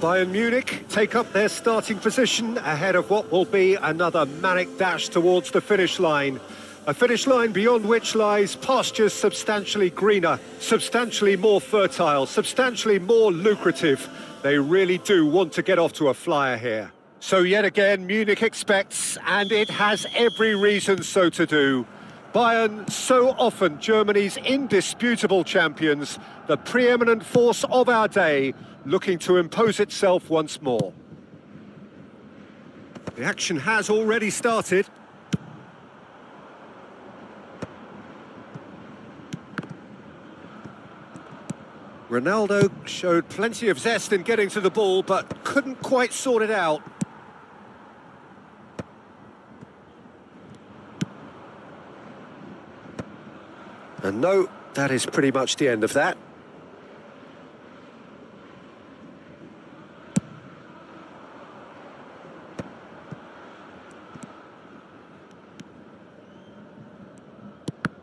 Bayern Munich take up their starting position ahead of what will be another manic dash towards the finish line. A finish line beyond which lies pastures substantially greener, substantially more fertile, substantially more lucrative. They really do want to get off to a flyer here. So yet again, Munich expects, and it has every reason so to do. Bayern, so often Germany's indisputable champions, the preeminent force of our day, looking to impose itself once more. The action has already started. Ronaldo showed plenty of zest in getting to the ball, but couldn't quite sort it out. And no, that is pretty much the end of that.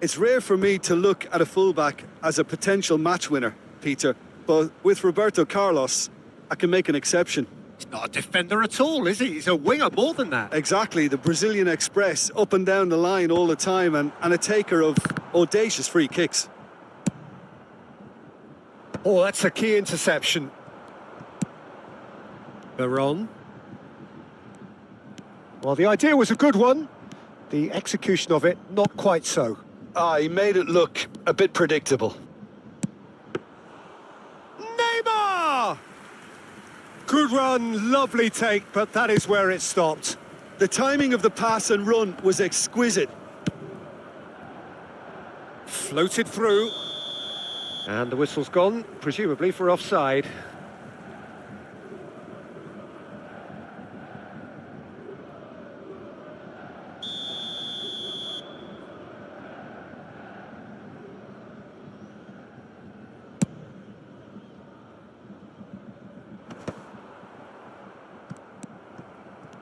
It's rare for me to look at a fullback as a potential match winner, Peter, but with Roberto Carlos, I can make an exception. He's not a defender at all, is he? He's a winger more than that. Exactly, the Brazilian Express, up and down the line all the time, and a taker of audacious free kicks. Oh, that's a key interception. Veron. Well, the idea was a good one. The execution of it, not quite so. He made it look a bit predictable. Neymar! Good run, lovely take, but that is where it stopped. The timing of the pass and run was exquisite. Floated through. And the whistle's gone, presumably for offside.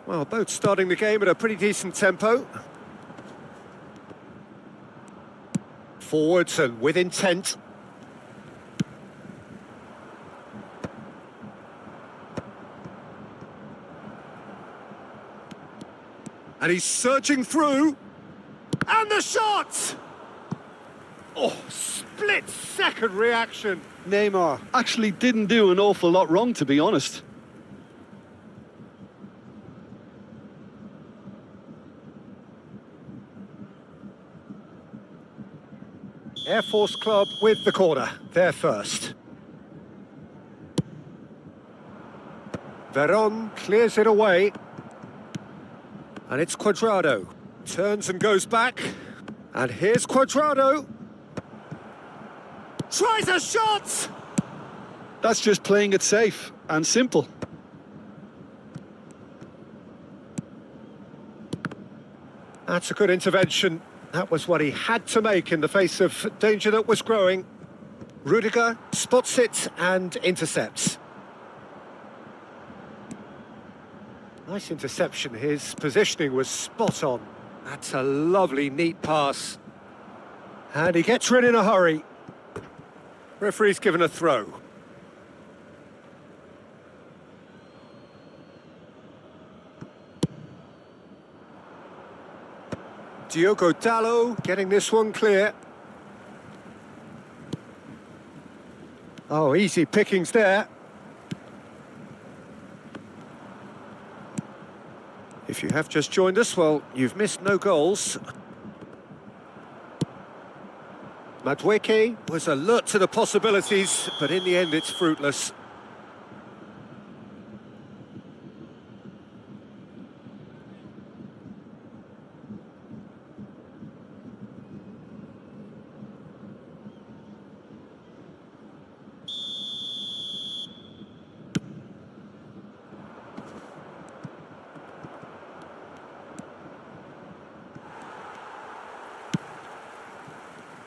Well, both starting the game at a pretty decent tempo. Forwards and with intent. And he's surging through. And the shot! Oh, split-second reaction. Neymar actually didn't do an awful lot wrong, to be honest. Air Force Club with the corner, there first. Veron clears it away. And it's Cuadrado. Turns and goes back. And here's Cuadrado. Tries a shot! That's just playing it safe and simple. That's a good intervention. That was what he had to make in the face of danger that was growing. Rudiger spots it and intercepts. Nice interception. His positioning was spot on. That's a lovely, neat pass. And he gets rid in a hurry. Referee's given a throw. Diogo Dalot getting this one clear. Oh, easy pickings there. If you have just joined us, well, you've missed no goals. Madueke was alert to the possibilities, but in the end it's fruitless.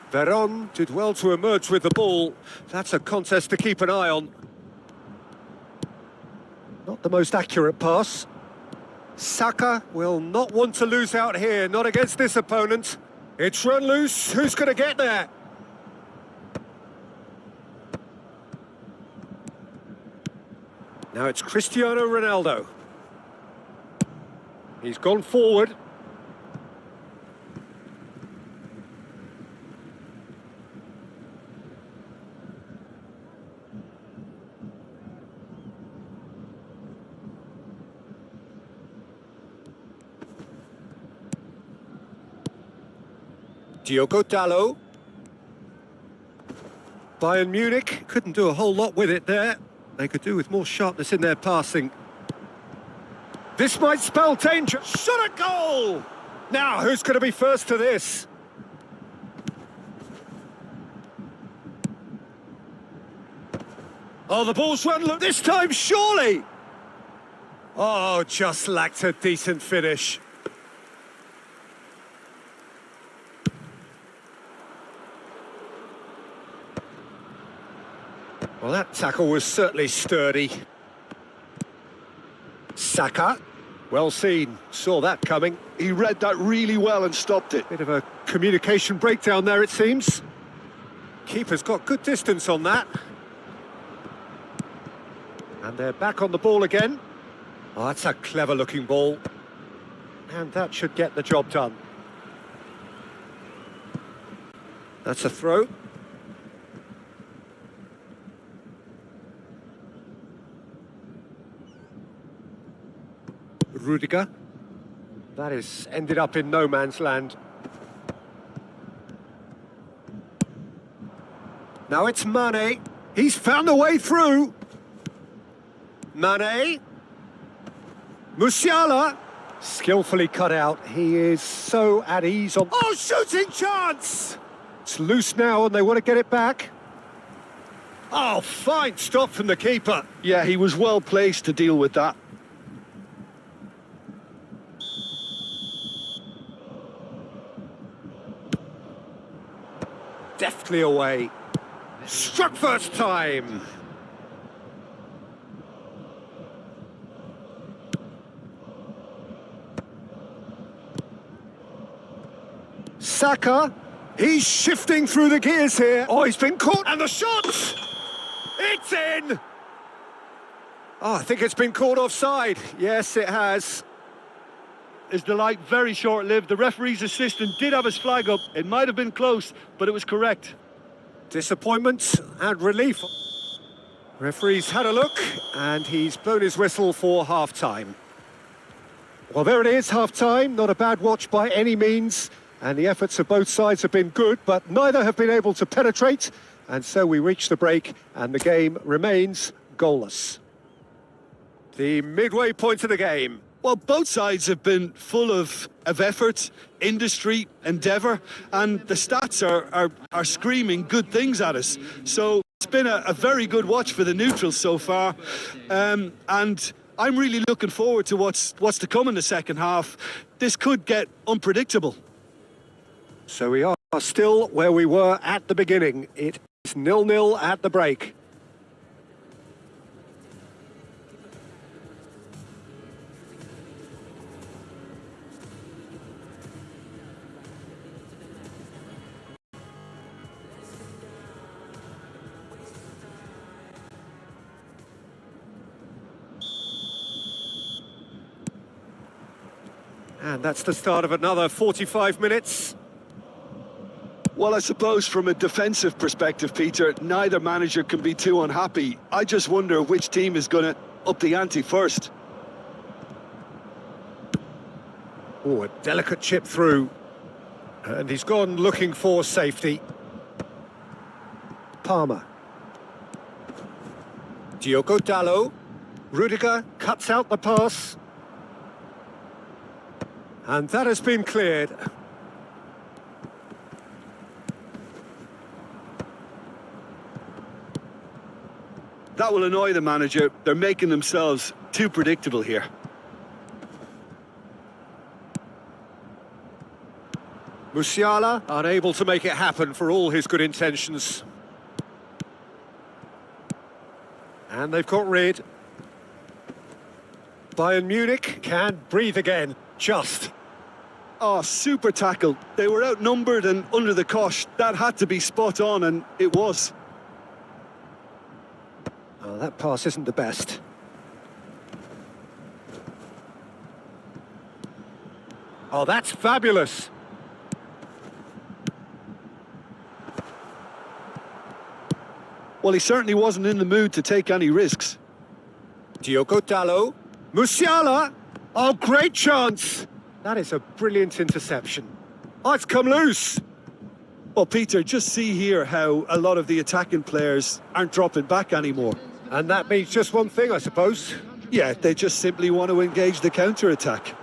Veron did well to emerge with the ball. That's a contest to keep an eye on. Not the most accurate pass. Saka will not want to lose out here, not against this opponent. It's run loose, who's going to get there? Now it's Cristiano Ronaldo. He's gone forward. Diogo Dalot. Bayern Munich couldn't do a whole lot with it there. They could do with more sharpness in their passing. This might spell danger. Shot a goal! Now, who's going to be first to this? Oh, the ball's run this time, surely! Oh, just lacked a decent finish. Well, that tackle was certainly sturdy. Saka, well seen, saw that coming. He read that really well and stopped it. Bit of a communication breakdown there, it seems. Keeper's got good distance on that. And they're back on the ball again. Oh, that's a clever-looking ball. And that should get the job done. That's a throw. Rudiger. That is ended up in no man's land. Now it's Mane. He's found a way through. Mane. Musiala. Skillfully cut out. He is so at ease on... Oh, shooting chance! It's loose now and they want to get it back. Oh, fine stop from the keeper. Yeah, he was well placed to deal with that. Deftly away. Struck first time. Saka. He's shifting through the gears here. Oh, he's been caught. And the shot! It's in! Oh, I think it's been caught offside. Yes, it has. His delight very short-lived. The referee's assistant did have his flag up. It might have been close, but it was correct. Disappointment and relief. Referee's had a look, and he's blown his whistle for half-time. Well, there it is, half-time. Not a bad watch by any means, and the efforts of both sides have been good, but neither have been able to penetrate, and so we reach the break, and the game remains goalless. The midway point of the game. Well, both sides have been full of effort, industry, endeavour, and the stats are screaming good things at us. So it's been a very good watch for the neutrals so far, and I'm really looking forward to what's to come in the second half. This could get unpredictable. So we are still where we were at the beginning. It is 0-0 at the break. And that's the start of another 45 minutes. Well, I suppose from a defensive perspective, Peter, neither manager can be too unhappy. I just wonder which team is going to up the ante first. Oh, a delicate chip through. And he's gone looking for safety. Palmer. Diogo Dalot. Rudiger cuts out the pass. And that has been cleared. That will annoy the manager. They're making themselves too predictable here. Musiala unable to make it happen for all his good intentions. And they've got rid. Bayern Munich can breathe again, just. Oh, super tackle. They were outnumbered and under the cosh. That had to be spot on, and it was. Oh, that pass isn't the best. Oh, that's fabulous. Well, he certainly wasn't in the mood to take any risks. Diogo Dalot. Musiala. Oh, great chance. That is a brilliant interception. Oh, it's come loose. Well, Peter, just see here how a lot of the attacking players aren't dropping back anymore. And that means just one thing, I suppose. Yeah, they just simply want to engage the counter-attack.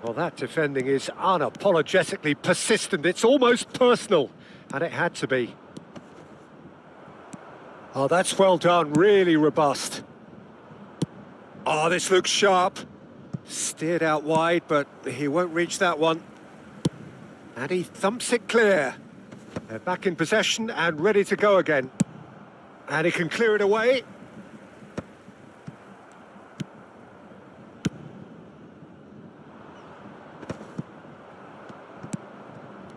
Well, that defending is unapologetically persistent. It's almost personal. And it had to be. Oh, that's well done. Really robust. Oh, this looks sharp. Steered out wide, but he won't reach that one. And he thumps it clear. They're back in possession and ready to go again. And he can clear it away.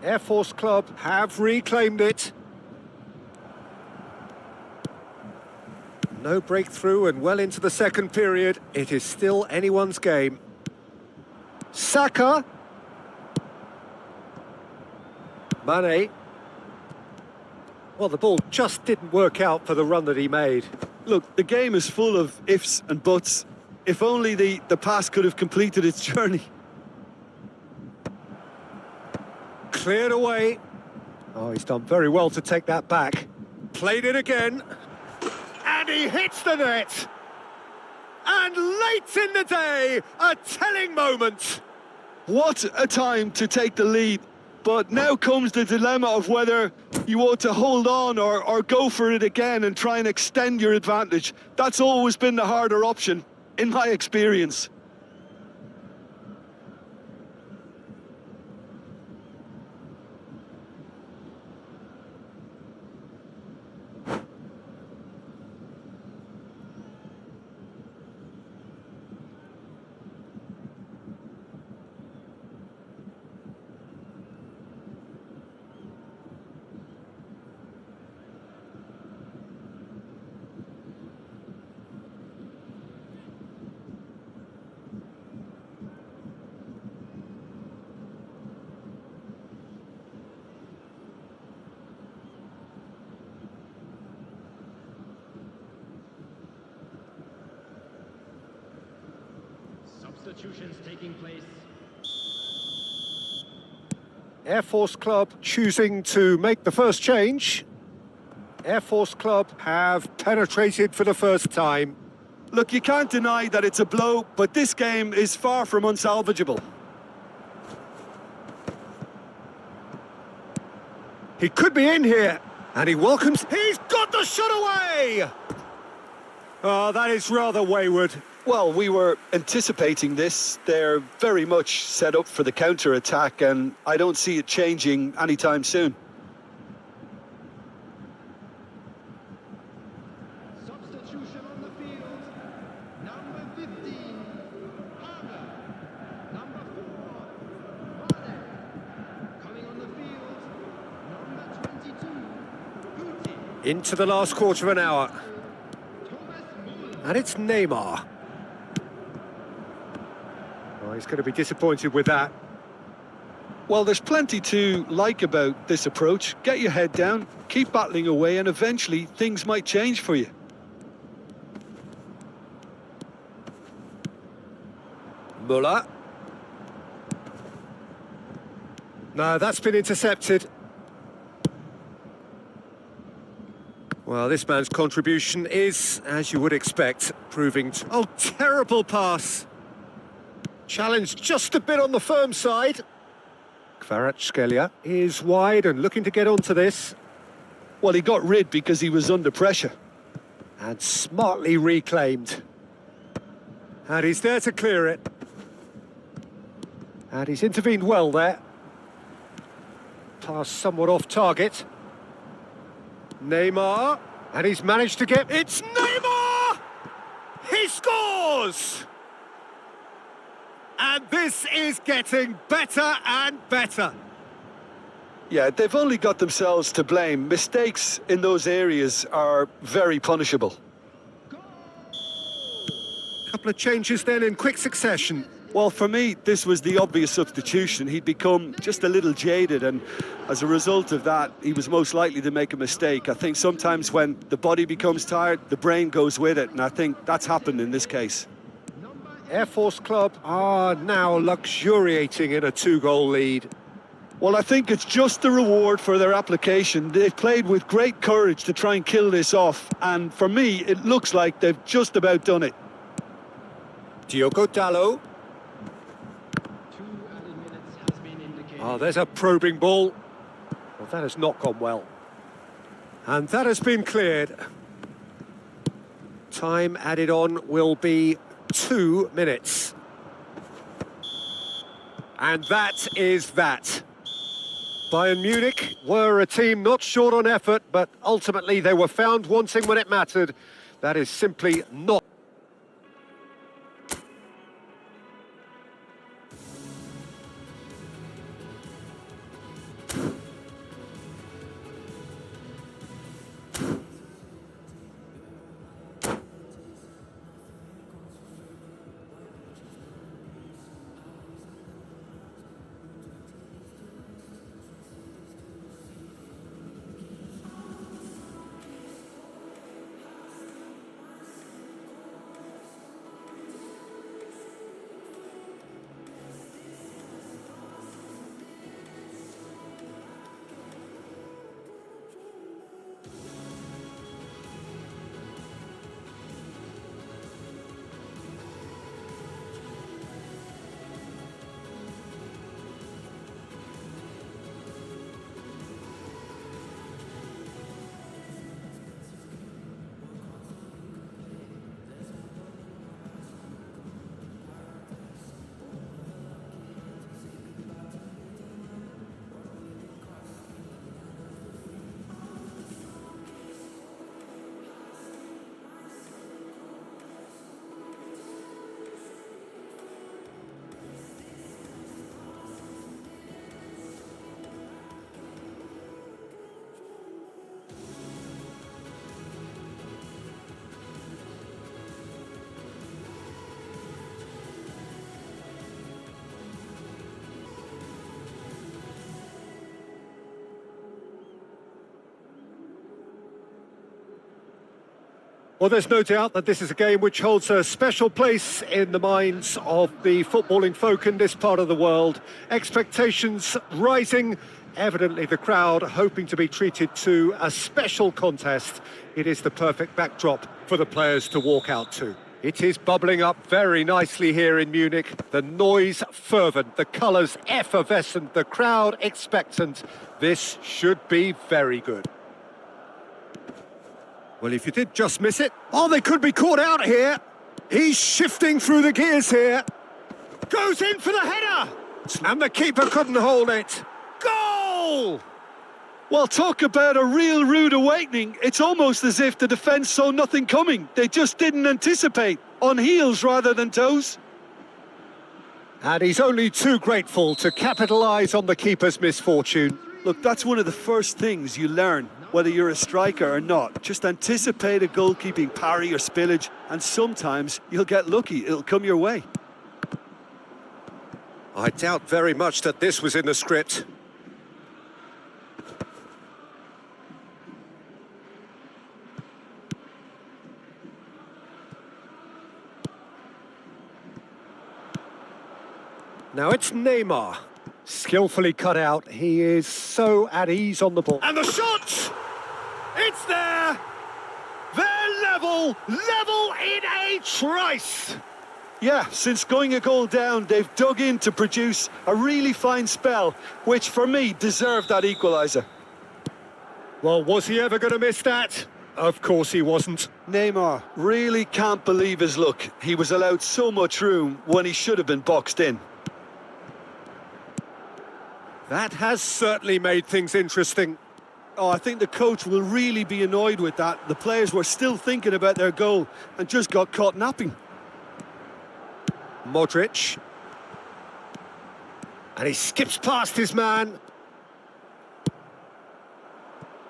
Air Force Club have reclaimed it. No breakthrough and well into the second period. It is still anyone's game. Saka. Mane. Well, the ball just didn't work out for the run that he made. Look, the game is full of ifs and buts. If only the pass could have completed its journey. Cleared away. Oh, he's done very well to take that back. Played it again. And he hits the net. And late in the day, a telling moment. What a time to take the lead. But now comes the dilemma of whether you ought to hold on or go for it again and try and extend your advantage. That's always been the harder option, in my experience. Substitutions taking place. Air Force Club choosing to make the first change. Air Force Club have penetrated for the first time. Look, you can't deny that it's a blow, but this game is far from unsalvageable. He could be in here, and he welcomes... He's got the shot away! Oh, that is rather wayward. Well, we were anticipating this. They're very much set up for the counter-attack, and I don't see it changing anytime soon. Substitution on the field. Number 15, Haga. Number 4, Mane. Coming on the field, number 22, Guti. Into the last quarter of an hour. And it's Neymar. Oh, he's going to be disappointed with that. Well, there's plenty to like about this approach. Get your head down, keep battling away, and eventually things might change for you. Muller. No, that's been intercepted. Well, this man's contribution is, as you would expect, proving... Oh, terrible pass! Challenged just a bit on the firm side. Kvaratskhelia is wide and looking to get onto this. Well, he got rid because he was under pressure. And smartly reclaimed. And he's there to clear it. And he's intervened well there. Pass somewhat off target. Neymar. And he's managed to get... It's Neymar! He scores! And this is getting better and better. Yeah, they've only got themselves to blame. Mistakes in those areas are very punishable. Couple of changes then in quick succession. Well, for me, this was the obvious substitution. He'd become just a little jaded, and as a result of that, he was most likely to make a mistake. I think sometimes when the body becomes tired, the brain goes with it, and I think that's happened in this case. Air Force Club are now luxuriating in a 2-goal lead. Well, I think it's just the reward for their application. They've played with great courage to try and kill this off, and for me, it looks like they've just about done it. Diogo Dalot. 2 added minutes has been indicated. Oh, there's a probing ball. Well, that has not gone well. And that has been cleared. Time added on will be 2 minutes. And that is that. Bayern Munich were a team not short on effort, but ultimately they were found wanting when it mattered. That is simply not. Well, there's no doubt that this is a game which holds a special place in the minds of the footballing folk in this part of the world. Expectations rising, evidently the crowd hoping to be treated to a special contest. It is the perfect backdrop for the players to walk out to. It is bubbling up very nicely here in Munich. The noise fervent, the colours effervescent, the crowd expectant. This should be very good. Well, if you did just miss it... Oh, they could be caught out here. He's shifting through the gears here. Goes in for the header. And the keeper couldn't hold it. Goal! Well, talk about a real rude awakening. It's almost as if the defence saw nothing coming. They just didn't anticipate. On heels rather than toes. And he's only too grateful to capitalise on the keeper's misfortune. Look, that's one of the first things you learn, whether you're a striker or not. Just anticipate a goalkeeping parry or spillage, and sometimes you'll get lucky. It'll come your way. I doubt very much that this was in the script. Now it's Neymar. Skillfully cut out. He is so at ease on the ball. And the shot! It's there! They're level in a trice! Yeah, since going a goal down, they've dug in to produce a really fine spell, which for me deserved that equaliser. Well, was he ever going to miss that? Of course he wasn't. Neymar really can't believe his luck. He was allowed so much room when he should have been boxed in. That has certainly made things interesting. Oh, I think the coach will really be annoyed with that. The players were still thinking about their goal and just got caught napping. Modric. And he skips past his man.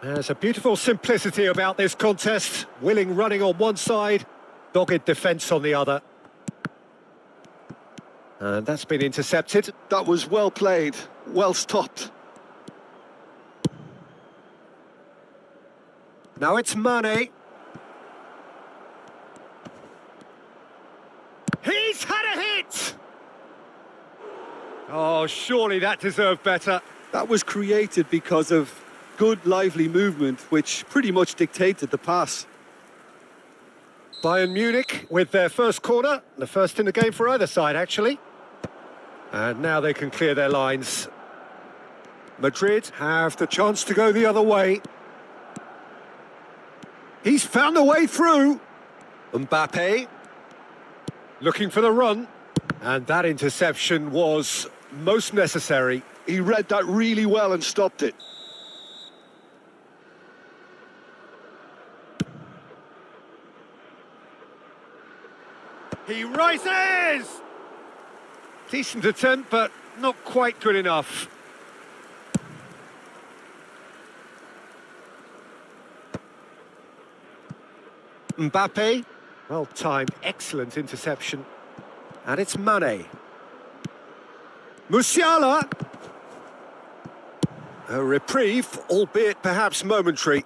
There's a beautiful simplicity about this contest. Willing running on one side, dogged defence on the other. And that's been intercepted. That was well played, well stopped. Now it's Mane. He's had a hit! Oh, surely that deserved better. That was created because of good, lively movement, which pretty much dictated the pass. Bayern Munich with their first corner, the first in the game for either side, actually. And now they can clear their lines. Madrid have the chance to go the other way. He's found a way through. Mbappe looking for the run. And that interception was most necessary. He read that really well and stopped it. He rises! Decent attempt, but not quite good enough. Mbappe, well timed, excellent interception. And it's Mane. Musiala. A reprieve, albeit perhaps momentary.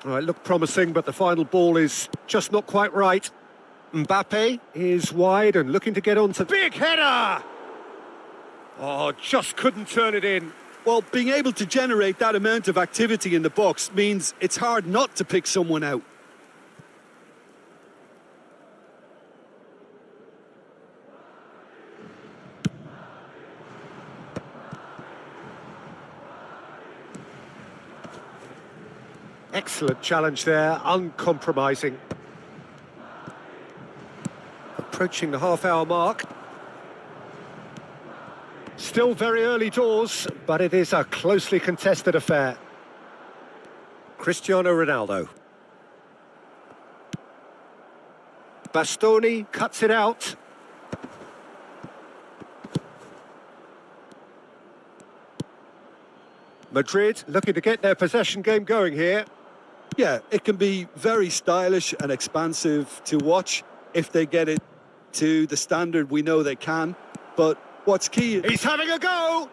Well, it looked promising, but the final ball is just not quite right. Mbappe is wide and looking to get onto... Big header! Oh, just couldn't turn it in. Well, being able to generate that amount of activity in the box means it's hard not to pick someone out. Excellent challenge there, uncompromising. Approaching the half-hour mark. Still very early doors, but it is a closely contested affair. Cristiano Ronaldo. Bastoni cuts it out. Madrid looking to get their possession game going here. Yeah, it can be very stylish and expansive to watch if they get it to the standard we know they can. But what's key... He's having a go!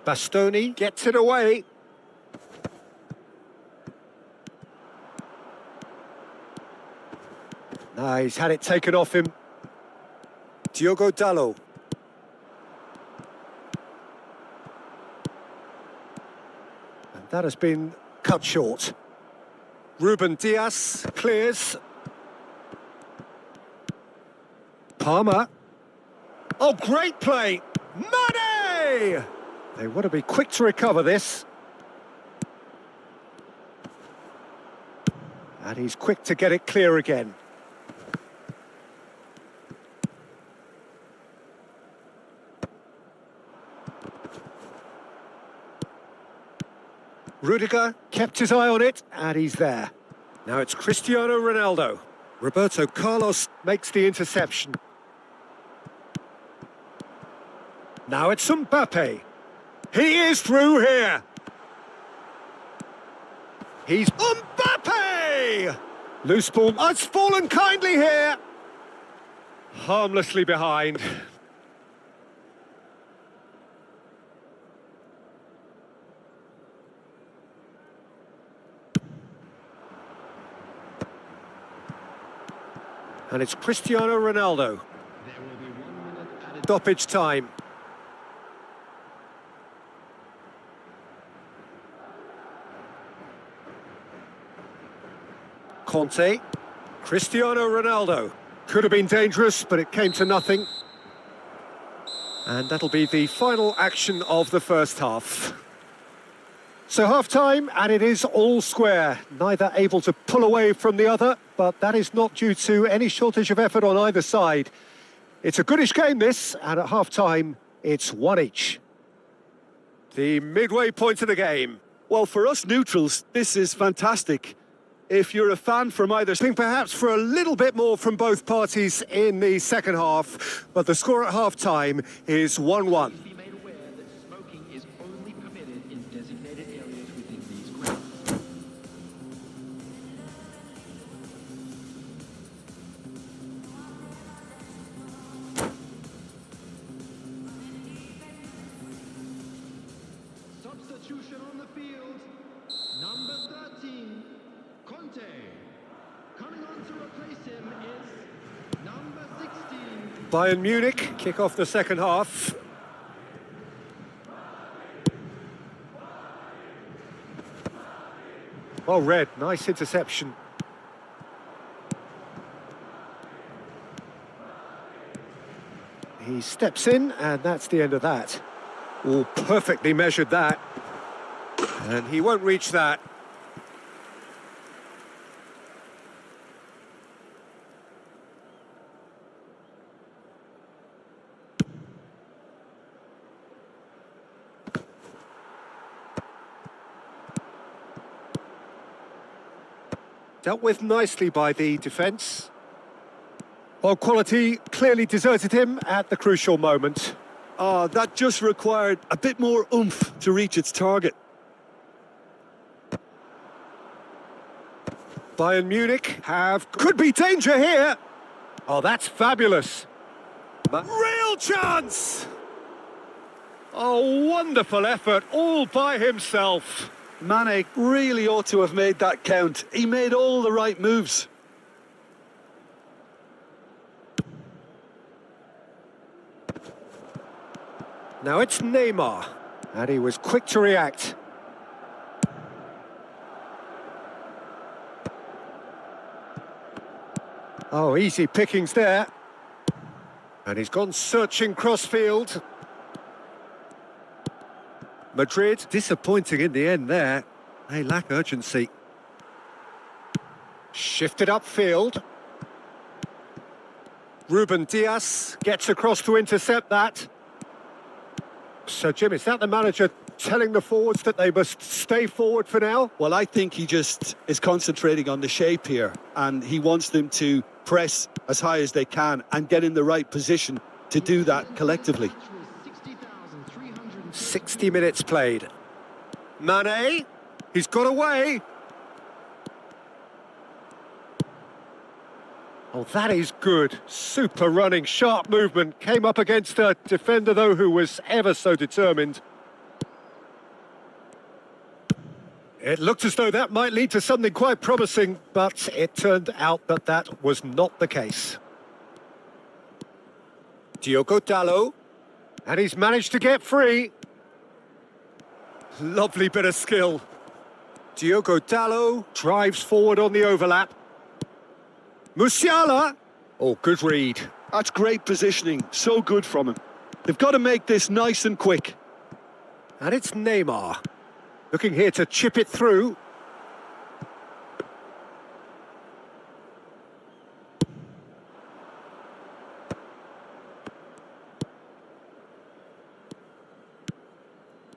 Bastoni gets it away. Nah, he's had it taken off him. Diogo Dalot. And that has been cut short. Ruben Dias clears. Palmer. Oh, great play! Mane! They want to be quick to recover this. And he's quick to get it clear again. Rudiger kept his eye on it, and he's there. Now it's Cristiano Ronaldo. Roberto Carlos makes the interception. Now it's Mbappe. He is through here. He's Mbappe! Loose ball. Oh, it's fallen kindly here. Harmlessly behind. And it's Cristiano Ronaldo. There will be 1 minute added. Stoppage time. Conte. Cristiano Ronaldo. Could have been dangerous, but it came to nothing. And that'll be the final action of the first half. So half-time, and it is all square. Neither able to pull away from the other, but that is not due to any shortage of effort on either side. It's a goodish game, this, and at half-time, it's one each. The midway point of the game. Well, for us neutrals, this is fantastic. if you're a fan from either... Hoping perhaps for a little bit more from both parties in the second half, but the score at half-time is 1-1. Be made aware that smoking is only permitted in designated areas within these grounds. Substitution on the field. Number 13, Conte. Coming on to replace him is number 16. Bayern Munich kick off the second half. Well read, nice interception. He steps in, and that's the end of that. Oh, perfectly measured that. And he won't reach that. Dealt with nicely by the defence. Well, quality clearly deserted him at the crucial moment. Oh, that just required a bit more oomph to reach its target. Bayern Munich could be danger here. Oh, that's fabulous. Real chance! Oh, wonderful effort, all by himself. Mane really ought to have made that count. He made all the right moves. Now it's Neymar, and he was quick to react. Oh, easy pickings there. And he's gone searching crossfield. Madrid disappointing in the end there. They lack urgency. Shifted upfield. Ruben Dias gets across to intercept that. So, Jim, is that the manager telling the forwards that they must stay forward for now? Well, I think he just is concentrating on the shape here, and he wants them to press as high as they can and get in the right position to do that collectively. 60 minutes played. Mane, he's got away. Oh, that is good. Super running, sharp movement. Came up against a defender, though, who was ever so determined. It looked as though that might lead to something quite promising, but it turned out that that was not the case. Diogo Dalot, and he's managed to get free. Lovely bit of skill. Diogo Dalot drives forward on the overlap. Musiala. Oh, good read. That's great positioning. So good from him. They've got to make this nice and quick. And it's Neymar. Looking here to chip it through.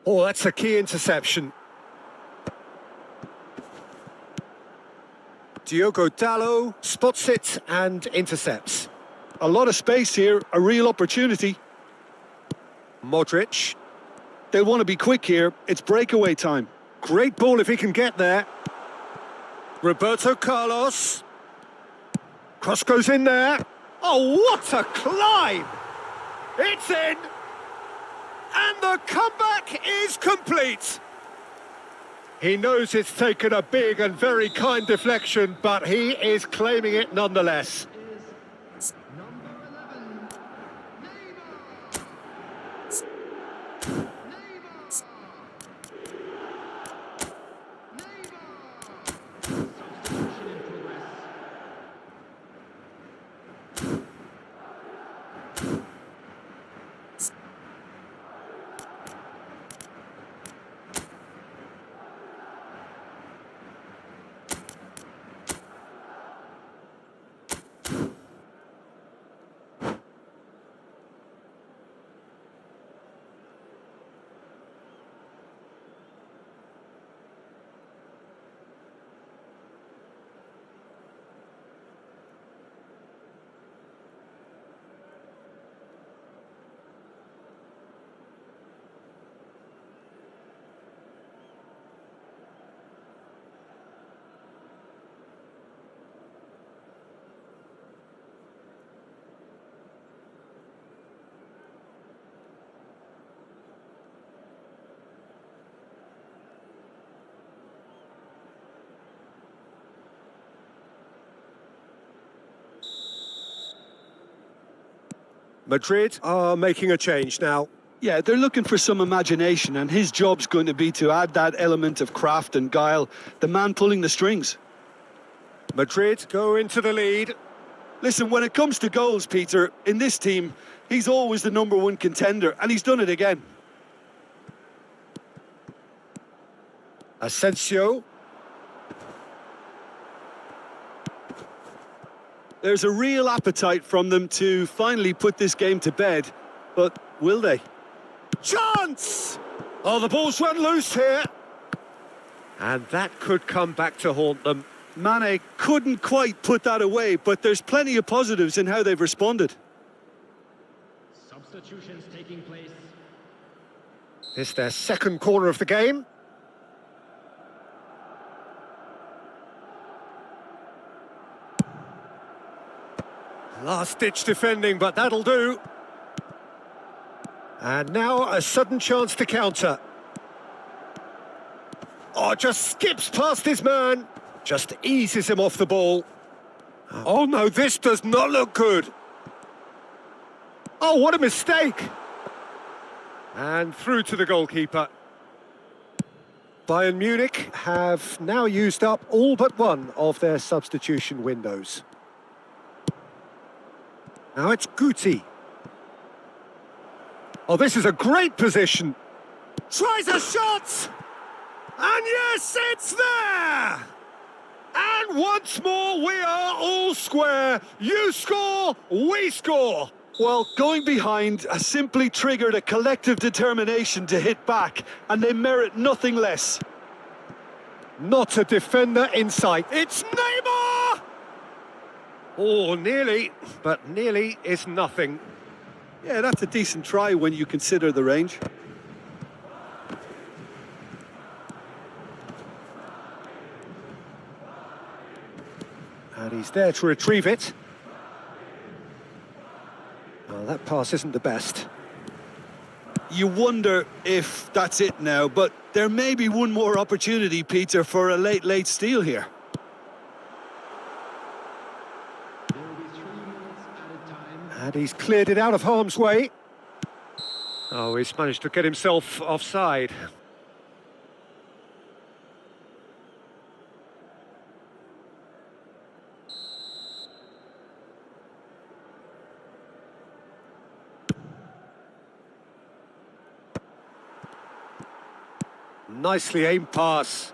Oh, that's a key interception. Diogo Dalot spots it and intercepts. A lot of space here, a real opportunity. Modric. They'll want to be quick here. It's breakaway time. Great ball if he can get there. Roberto Carlos. Cross goes in there. Oh, what a climb! It's in! And the comeback is complete. He knows it's taken a big and very kind deflection, but he is claiming it nonetheless. Madrid are making a change now. Yeah, they're looking for some imagination, and his job's going to be to add that element of craft and guile, the man pulling the strings. Madrid go into the lead. Listen, when it comes to goals, Peter, in this team, he's always the #1 contender, and he's done it again. Asensio. There's a real appetite from them to finally put this game to bed, but will they? Chance! Oh, the ball's run loose here. And that could come back to haunt them. Mane couldn't quite put that away, but there's plenty of positives in how they've responded. Substitutions taking place. It's their second corner of the game. Last-ditch defending, but that'll do. And now a sudden chance to counter. Oh, just skips past his man. Just eases him off the ball. Oh no, this does not look good. Oh, what a mistake. And through to the goalkeeper. Bayern Munich have now used up all but one of their substitution windows. Now it's Guti. Oh, this is a great position. Tries a shot! And yes, it's there! And once more, we are all square. You score, we score. Well, going behind has simply triggered a collective determination to hit back, and they merit nothing less. Not a defender in sight. It's Neymar! Oh, nearly, but nearly is nothing. Yeah, that's a decent try when you consider the range. And he's there to retrieve it. Oh, that pass isn't the best. You wonder if that's it now, but there may be one more opportunity, Peter, for a late steal here. There will be 3 minutes added time. And he's cleared it out of harm's way. Oh, he's managed to get himself offside. Nicely aimed pass.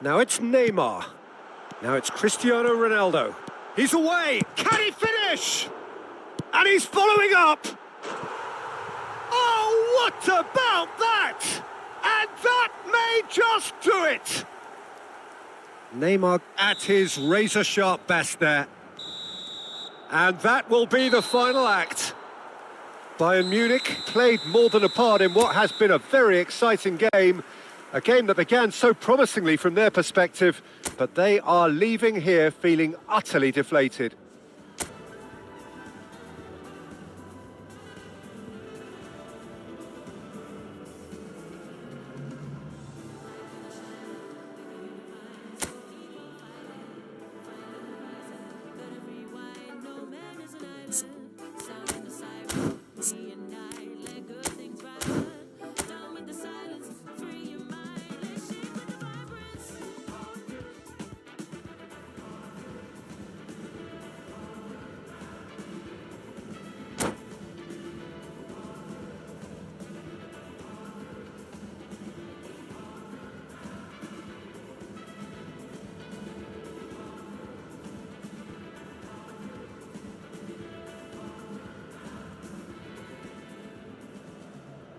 Now it's Neymar. Now it's Cristiano Ronaldo. He's away. Can he finish? And he's following up. Oh, what about that? And that may just do it. Neymar at his razor-sharp best there. And that will be the final act. Bayern Munich played more than a part in what has been a very exciting game. A game that began so promisingly from their perspective, but they are leaving here feeling utterly deflated.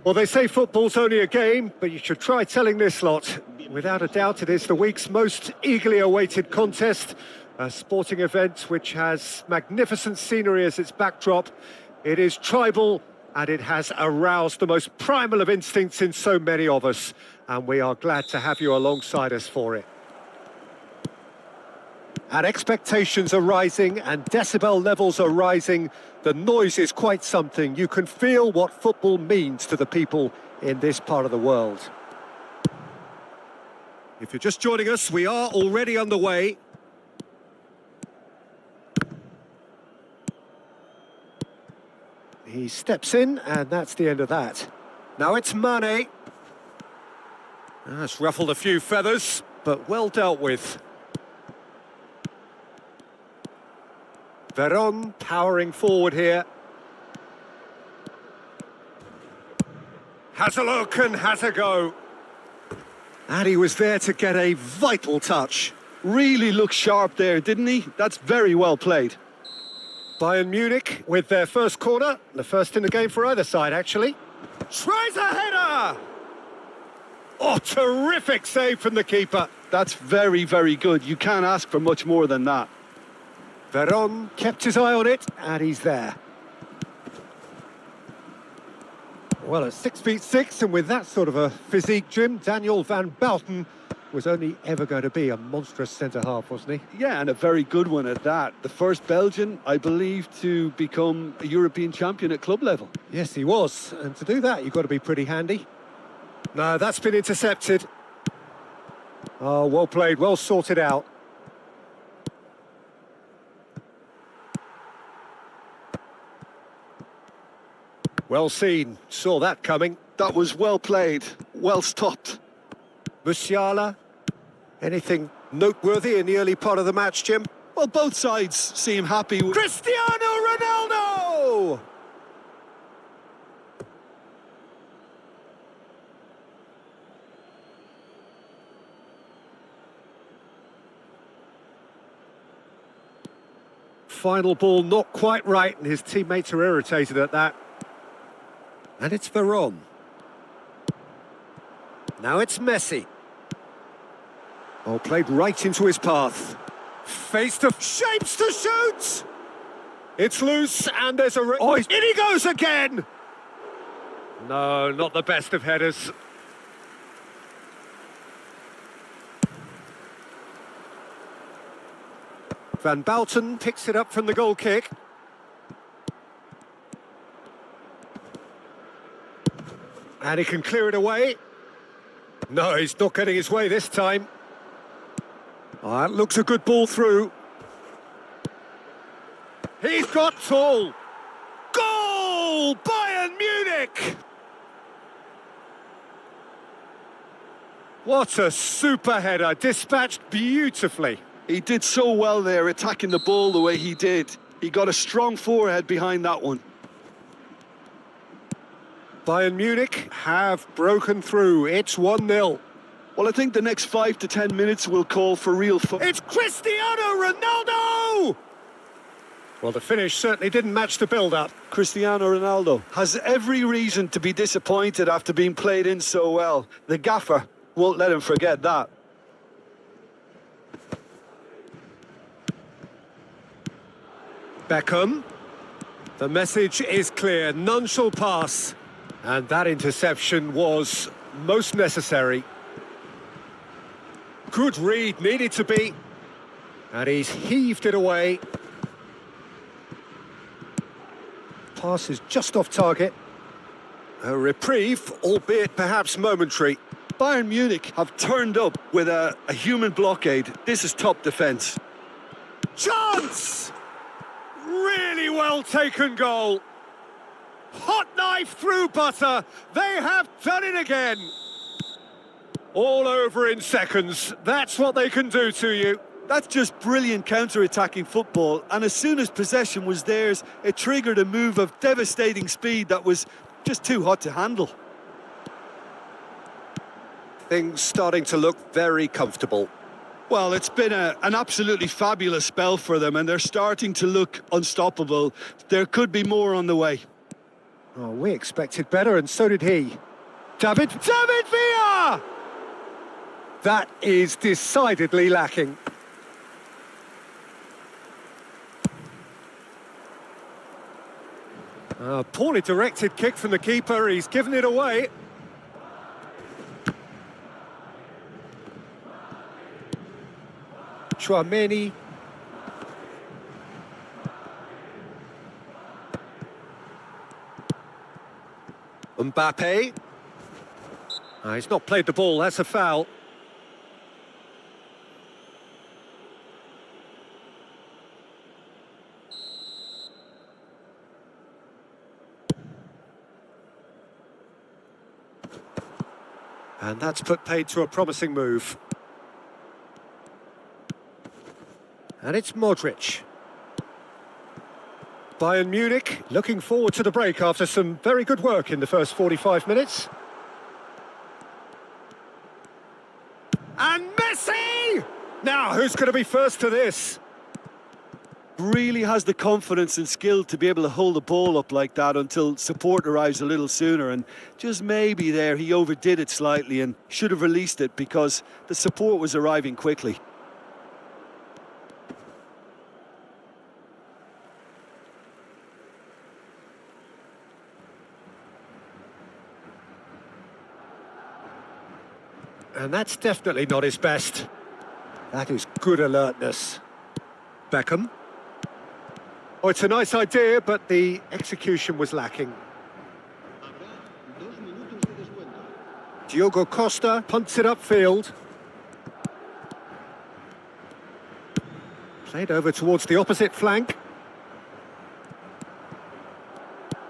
Well, they say football's only a game, but you should try telling this lot. Without a doubt, it is the week's most eagerly awaited contest, a sporting event which has magnificent scenery as its backdrop. It is tribal, and it has aroused the most primal of instincts in so many of us, and we are glad to have you alongside us for it. And expectations are rising and decibel levels are rising. The noise is quite something. You can feel what football means to the people in this part of the world. If you're just joining us, we are already underway. He's steps in, and that's the end of that. Now it's Mane. That's ruffled a few feathers, but well dealt with. Veron powering forward here. Has a look and has a go. And he was there to get a vital touch. Really looked sharp there, didn't he? That's very well played. Bayern Munich with their first corner. The first in the game for either side, actually. Tries a header! Oh, terrific save from the keeper. That's very, very good. You can't ask for much more than that. Veron kept his eye on it, and he's there. Well, at 6'6", and with that sort of a physique, Jim, Daniel van Bouten was only ever going to be a monstrous centre-half, wasn't he? Yeah, and a very good one at that. The first Belgian, I believe, to become a European champion at club level. Yes, he was. And to do that, you've got to be pretty handy. No, that's been intercepted. Oh, well played, well sorted out. Well seen, saw that coming. That was well played, well stopped. Musiala, anything noteworthy in the early part of the match, Jim? Well, both sides seem happy with... Cristiano Ronaldo! Final ball not quite right, and his teammates are irritated at that. And it's Veron. Now it's Messi. Oh, played right into his path. Face to shapes to shoot! It's loose, and there's a... Oh, in he goes again! No, not the best of headers. Van Bouten picks it up from the goal kick. And he can clear it away. No, he's not getting his way this time. Oh, that looks a good ball through. He's got tall. Goal! Bayern Munich! What a super header, dispatched beautifully. He did so well there, attacking the ball the way he did. He got a strong forehead behind that one. Bayern Munich have broken through. It's 1-0. Well, I think the next 5 to 10 minutes will call for real fun. It's Cristiano Ronaldo! Well, the finish certainly didn't match the build-up. Cristiano Ronaldo has every reason to be disappointed after being played in so well. The gaffer won't let him forget that. Beckham. The message is clear. None shall pass. And that interception was most necessary. Good read, needed to be. And he's heaved it away. Pass is just off target. A reprieve, albeit perhaps momentary. Bayern Munich have turned up with a human blockade. This is top defence. Chance! Really well taken goal. Hot knife through butter. They have done it again. All over in seconds. That's what they can do to you. That's just brilliant counter-attacking football, and as soon as possession was theirs, it triggered a move of devastating speed that was just too hot to handle. Things starting to look very comfortable. Well, it's been an absolutely fabulous spell for them, and they're starting to look unstoppable. There could be more on the way. Oh, we expected better, and so did he. David Villa! That is decidedly lacking. A poorly directed kick from the keeper. He's given it away. Chouameni. Mbappe. He's not played the ball, that's a foul. And that's put paid to a promising move. And it's Modric. Bayern Munich looking forward to the break after some very good work in the first 45 minutes. And Messi! Now, who's going to be first to this? Really has the confidence and skill to be able to hold the ball up like that until support arrives a little sooner, and just maybe there he overdid it slightly and should have released it because the support was arriving quickly. And that's definitely not his best. That is good alertness. Beckham. Oh, it's a nice idea, but the execution was lacking. Diogo Costa punts it upfield. Played over towards the opposite flank.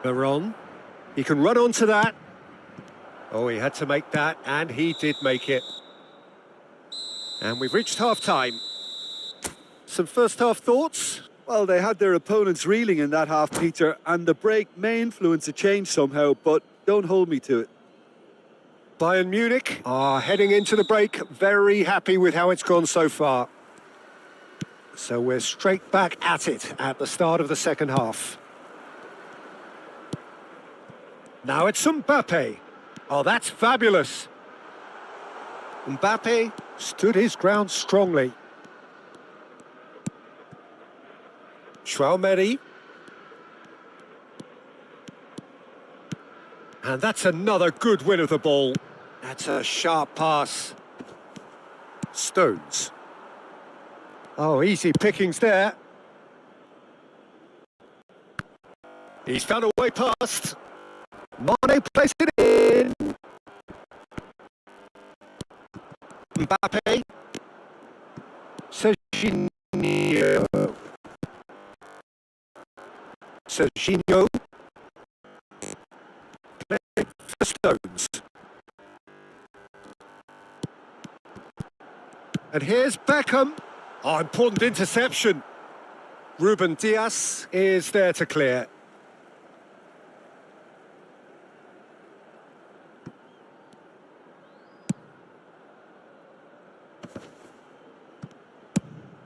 Veron. He can run onto that. Oh, he had to make that, and he did make it. And we've reached half-time. Some first-half thoughts? Well, they had their opponents reeling in that half, Peter, and the break may influence a change somehow, but don't hold me to it. Bayern Munich are heading into the break, very happy with how it's gone so far. So we're straight back at it at the start of the second half. Now it's Mbappe. Oh, that's fabulous. Mbappe stood his ground strongly. Tchouaméni. And that's another good win of the ball. That's a sharp pass. Stones. Oh, easy pickings there. He's found a way past. Mane plays it in. Mbappe. Serginho. Serginho. Playing for Stones. And here's Beckham. Oh, important interception. Ruben Dias is there to clear.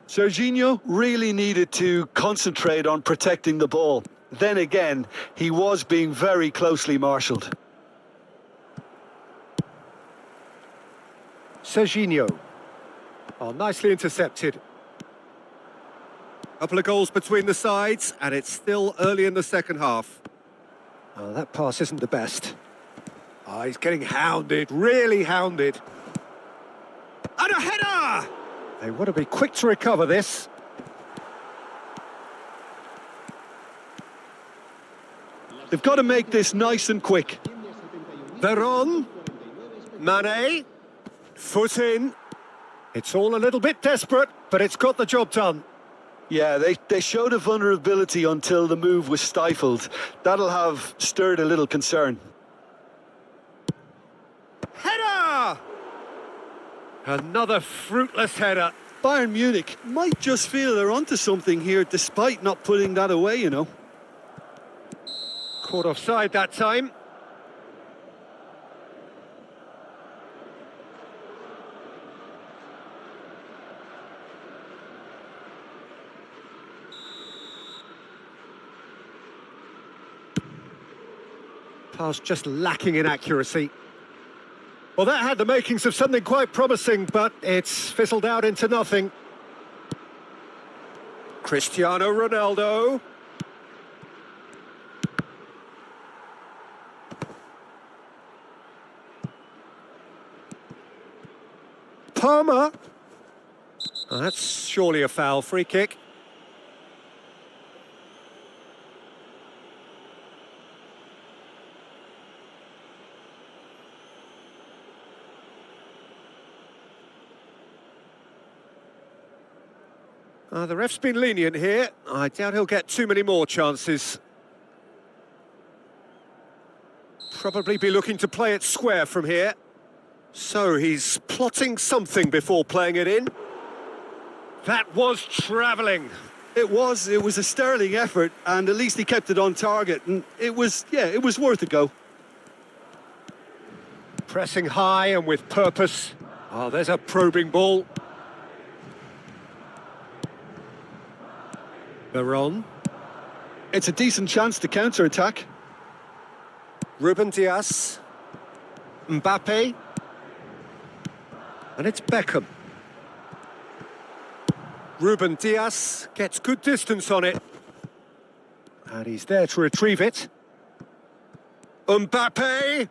Serginho really needed to concentrate on protecting the ball. Then again, he was being very closely marshalled. Serginho. Oh, nicely intercepted. Couple of goals between the sides, and it's still early in the second half. Oh, that pass isn't the best. Oh, he's getting hounded, really hounded. And a header! They want to be quick to recover this. They've got to make this nice and quick. Veron. Mane. Foot in. It's all a little bit desperate, but it's got the job done. Yeah, they showed a vulnerability until the move was stifled. That'll have stirred a little concern. Header! Another fruitless header. Bayern Munich might just feel they're onto something here, despite not putting that away, you know. Caught offside that time. Pass just lacking in accuracy. Well, that had the makings of something quite promising, but it's fizzled out into nothing. Cristiano Ronaldo. Palmer. Oh, that's surely a foul. Free kick. The ref's been lenient here. I doubt he'll get too many more chances. Probably be looking to play it square from here. So he's plotting something before playing it in. That was travelling. It was a sterling effort, and at least he kept it on target, and it was worth a go. Pressing high and with purpose. Oh, there's a probing ball. Veron. It's a decent chance to counter-attack. Ruben Dias. Mbappe. And it's Beckham. Ruben Dias gets good distance on it. And he's there to retrieve it. Mbappe!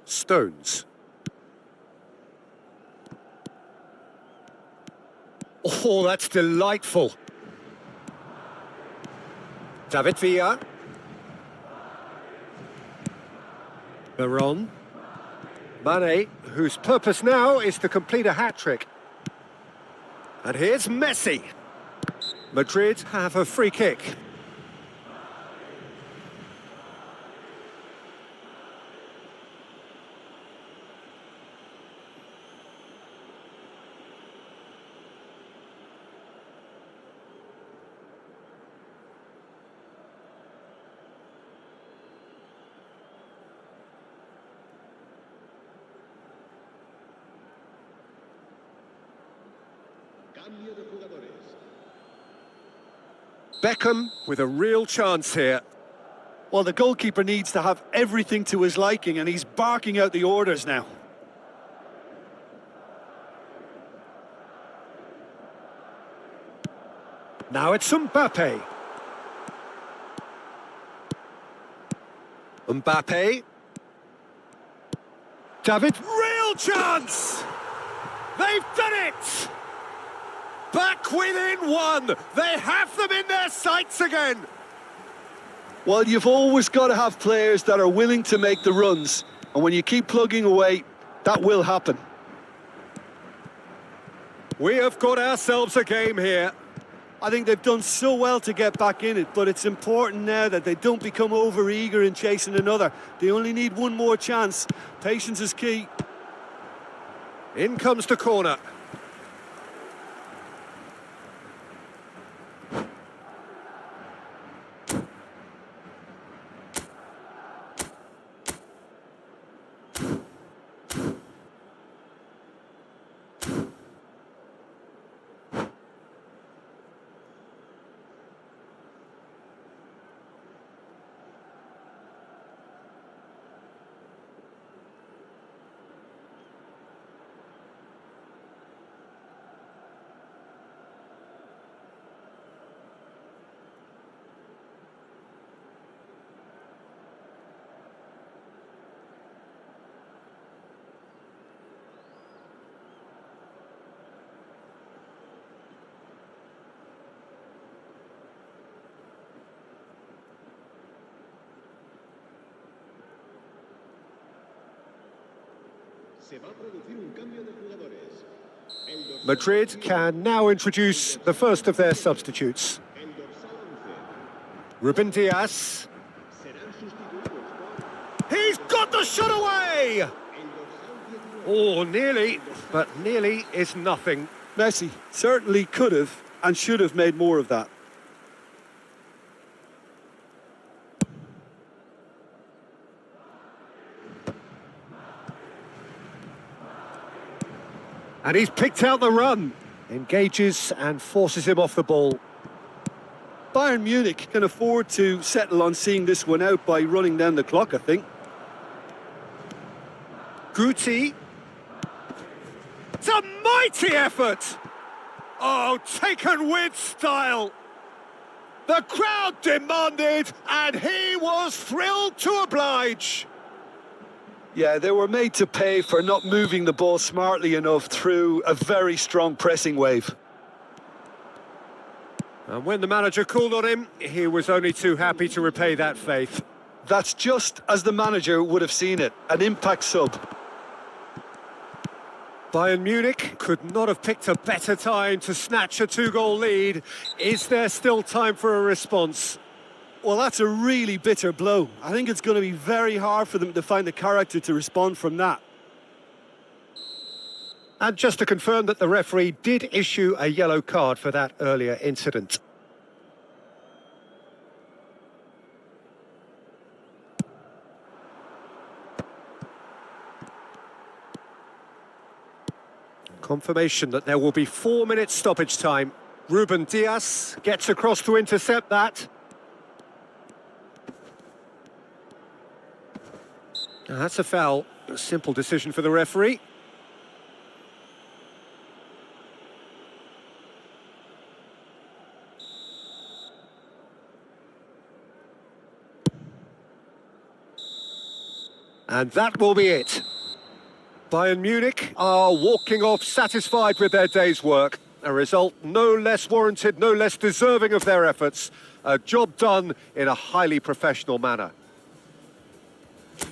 Stones. Oh, that's delightful. David Villa. Veron. Mane, whose purpose now is to complete a hat-trick. And here's Messi. Madrid have a free kick. Beckham with a real chance here. Well, the goalkeeper needs to have everything to his liking, and he's barking out the orders now. Now it's Mbappe. Mbappe. David, real chance! They've done it! Back within one! They have them in their sights again! Well, you've always got to have players that are willing to make the runs, and when you keep plugging away, that will happen. We have got ourselves a game here. I think they've done so well to get back in it, but it's important now that they don't become over-eager in chasing another. They only need one more chance. Patience is key. In comes the corner. Madrid can now introduce the first of their substitutes. Ruben Dias. He's got the shot away! Oh, nearly, but nearly is nothing. Messi certainly could have and should have made more of that. And he's picked out the run. Engages and forces him off the ball. Bayern Munich can afford to settle on seeing this one out by running down the clock, I think. Guti. It's a mighty effort! Oh, taken with style. The crowd demanded, and he was thrilled to oblige. Yeah, they were made to pay for not moving the ball smartly enough through a very strong pressing wave. And when the manager called on him, he was only too happy to repay that faith. That's just as the manager would have seen it, an impact sub. Bayern Munich could not have picked a better time to snatch a two-goal lead. Is there still time for a response? Well, that's a really bitter blow. I think it's going to be very hard for them to find the character to respond from that. And just to confirm that the referee did issue a yellow card for that earlier incident. Confirmation that there will be 4 minutes stoppage time. Ruben Dias gets across to intercept that. Now, that's a foul. A simple decision for the referee. And that will be it. Bayern Munich are walking off satisfied with their day's work. A result no less warranted, no less deserving of their efforts. A job done in a highly professional manner.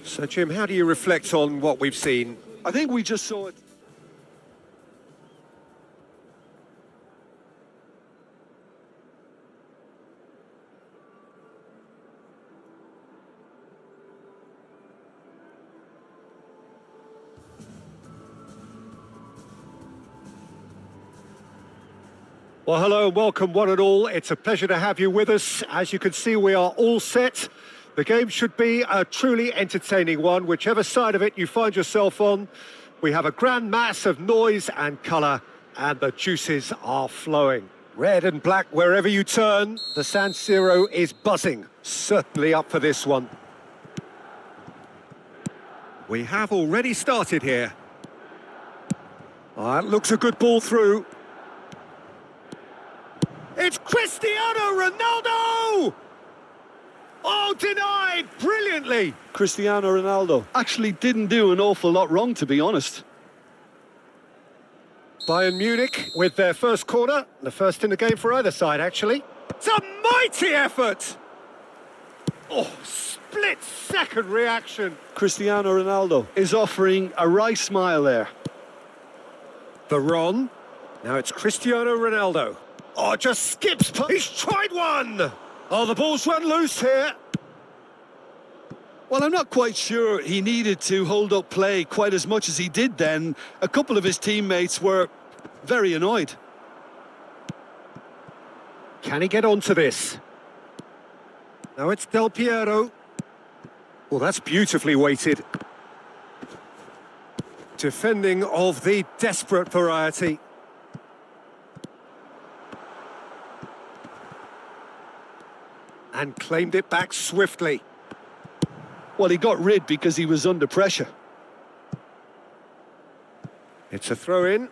So, Jim, how do you reflect on what we've seen? I think we just saw it. Well, hello and welcome one and all. It's a pleasure to have you with us. As you can see, we are all set. The game should be a truly entertaining one, whichever side of it you find yourself on. We have a grand mass of noise and colour, and the juices are flowing. Red and black wherever you turn. The San Siro is buzzing. Certainly up for this one. We have already started here. That looks a good ball through. It's Cristiano Ronaldo! Oh, denied brilliantly! Cristiano Ronaldo actually didn't do an awful lot wrong, to be honest. Bayern Munich with their first corner. The first in the game for either side, actually. It's a mighty effort! Oh, split-second reaction. Cristiano Ronaldo is offering a wry smile there. Veron. Now it's Cristiano Ronaldo. Oh, just skips. He's tried one. Oh, the ball's run loose here. Well, I'm not quite sure he needed to hold up play quite as much as he did then. A couple of his teammates were very annoyed. Can he get onto this? Now it's Del Piero. Well, that's beautifully weighted. Defending of the desperate variety. And claimed it back swiftly. Well, he got rid because he was under pressure. It's a throw-in.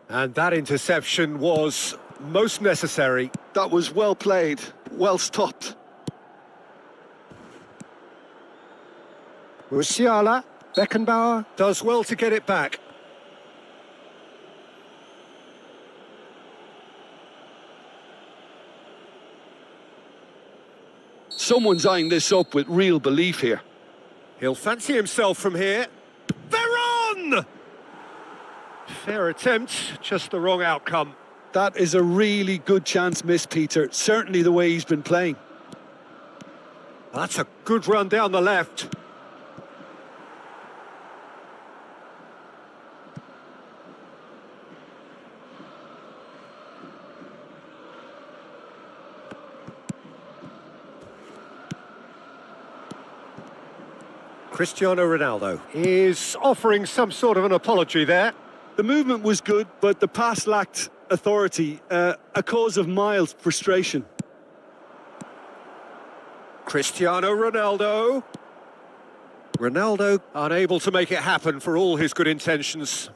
And that interception was most necessary. That was well played, well stopped. Musiala, Beckenbauer does well to get it back. Someone's eyeing this up with real belief here. He'll fancy himself from here. Veron! Fair attempt, just the wrong outcome. That is a really good chance missed, Peter. Certainly the way he's been playing. That's a good run down the left. Cristiano Ronaldo is offering some sort of an apology there. The movement was good, but the pass lacked authority, a cause of mild frustration. Cristiano Ronaldo. Ronaldo unable to make it happen for all his good intentions.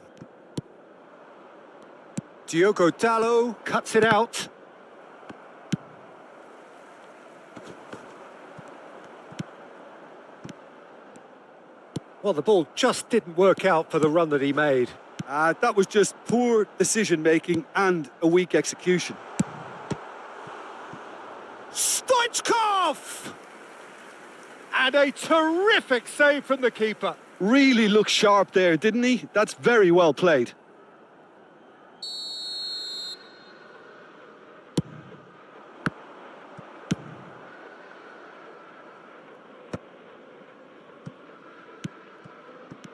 Diogo Dalot cuts it out. Well, the ball just didn't work out for the run that he made. That was just poor decision-making and a weak execution. Stoichkov! And a terrific save from the keeper. Really looked sharp there, didn't he? That's very well played.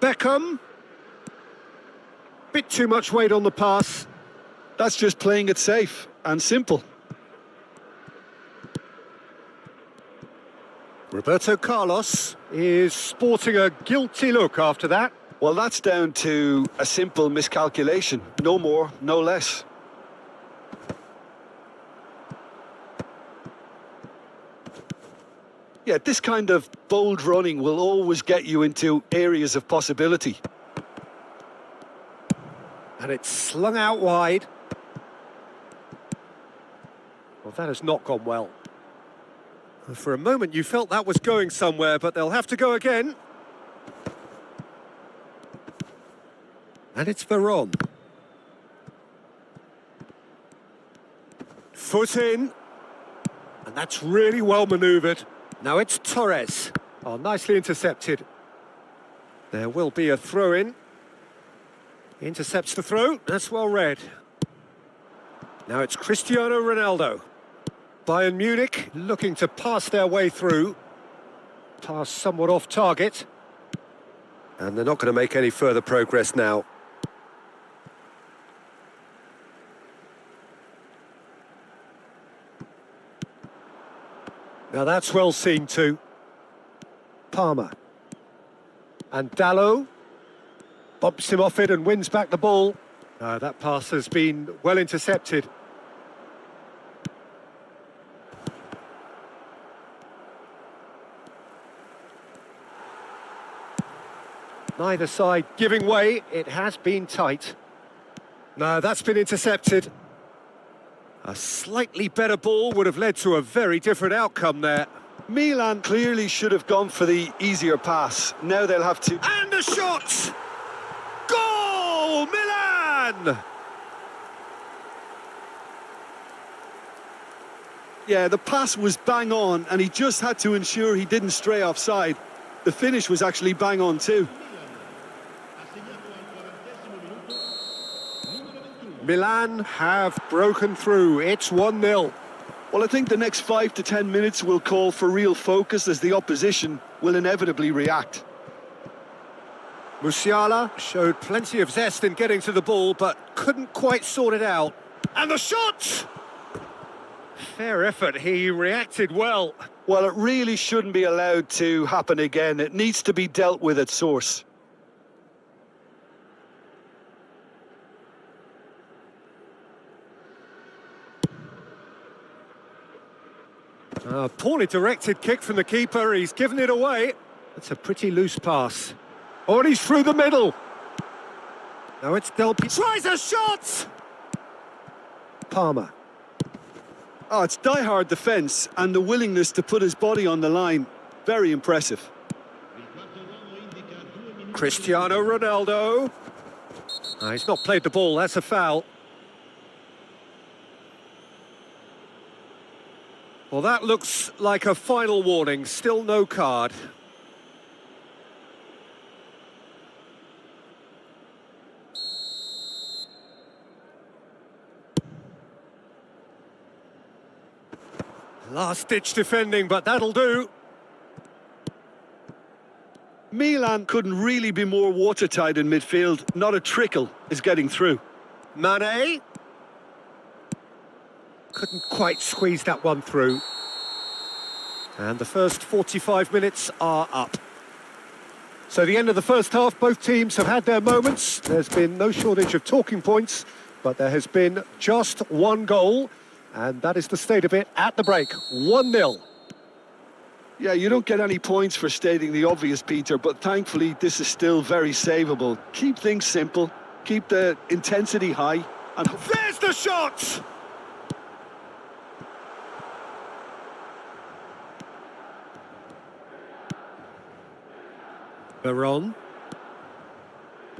Beckham. Bit too much weight on the pass. That's just playing it safe and simple. Roberto Carlos is sporting a guilty look after that. Well, that's down to a simple miscalculation. No more, no less. Yeah, this kind of bold running will always get you into areas of possibility. And it's slung out wide. Well, that has not gone well. For a moment you felt that was going somewhere, but they'll have to go again. And it's Veron. Foot in. And that's really well manoeuvred. Now it's Torres. Oh, nicely intercepted. There will be a throw-in. Intercepts the throw. That's well read. Now it's Cristiano Ronaldo. Bayern Munich looking to pass their way through. Pass somewhat off target. And they're not going to make any further progress now. Now that's well seen too. Palmer. And Dallo bumps him off it and wins back the ball. That pass has been well intercepted. Neither side giving way. It has been tight. No, that's been intercepted. A slightly better ball would have led to a very different outcome there. Milan clearly should have gone for the easier pass. Now they'll have to... And the shot! Goal! Milan! Yeah, the pass was bang on, and he just had to ensure he didn't stray offside. The finish was actually bang on too. Milan have broken through. It's 1-0. Well, I think the next 5 to 10 minutes will call for real focus as the opposition will inevitably react. Musiala showed plenty of zest in getting to the ball, but couldn't quite sort it out. And the shot! Fair effort, he reacted well. Well, it really shouldn't be allowed to happen again. It needs to be dealt with at source. Poorly directed kick from the keeper. He's given it away. That's a pretty loose pass. Oh, and he's through the middle. Now it's Del Piero. Tries a shot! Palmer. Oh, it's die-hard defence and the willingness to put his body on the line. Very impressive. Cristiano Ronaldo. He's not played the ball. That's a foul. Well, that looks like a final warning. Still no card. Last-ditch defending, but that'll do. Milan couldn't really be more watertight in midfield. Not a trickle is getting through. Mane. Couldn't quite squeeze that one through. And the first 45 minutes are up. So the end of the first half, both teams have had their moments. There's been no shortage of talking points, but there has been just one goal, and that is the state of it at the break. 1-0. Yeah, you don't get any points for stating the obvious, Peter, but thankfully this is still very savable. Keep things simple, keep the intensity high, and... There's the shot! Veron.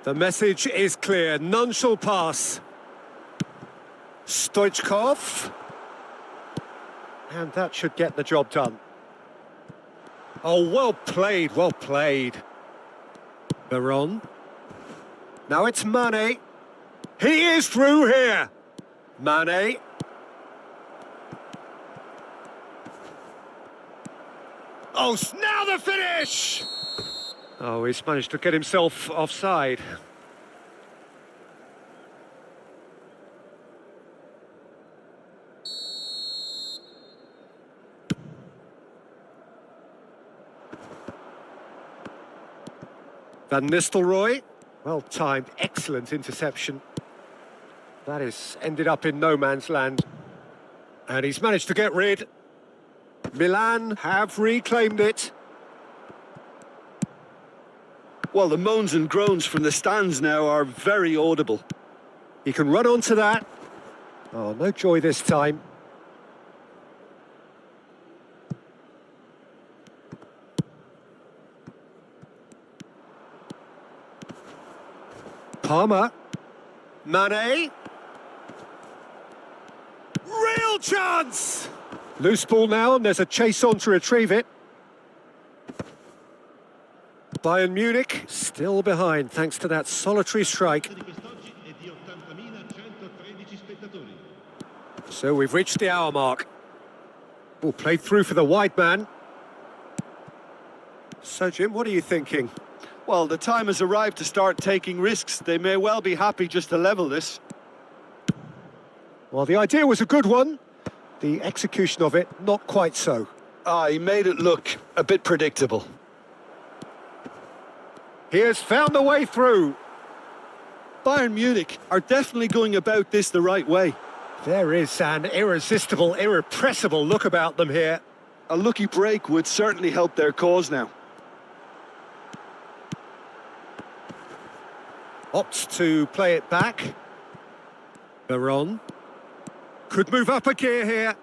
The message is clear. None shall pass. Stoichkov. And that should get the job done. Oh, well played, well played. Veron. Now it's Mane. He is through here. Mane. Oh, now the finish! Oh, he's managed to get himself offside. Van Nistelrooy. Well timed, excellent interception. That is ended up in no man's land. And he's managed to get rid. Milan have reclaimed it. Well, the moans and groans from the stands now are very audible. He can run onto that. Oh, no joy this time. Palmer. Mane. Real chance! Loose ball now, and there's a chase on to retrieve it. Bayern Munich still behind thanks to that solitary strike. So we've reached the hour mark. Ball played through for the wide man. So Jim, what are you thinking? Well, the time has arrived to start taking risks. They may well be happy just to level this. Well, the idea was a good one. The execution of it, not quite so. He made it look a bit predictable. He has found the way through. Bayern Munich are definitely going about this the right way. There is an irresistible, irrepressible look about them here. A lucky break would certainly help their cause now. Opts to play it back. Veron. Could move up a gear here.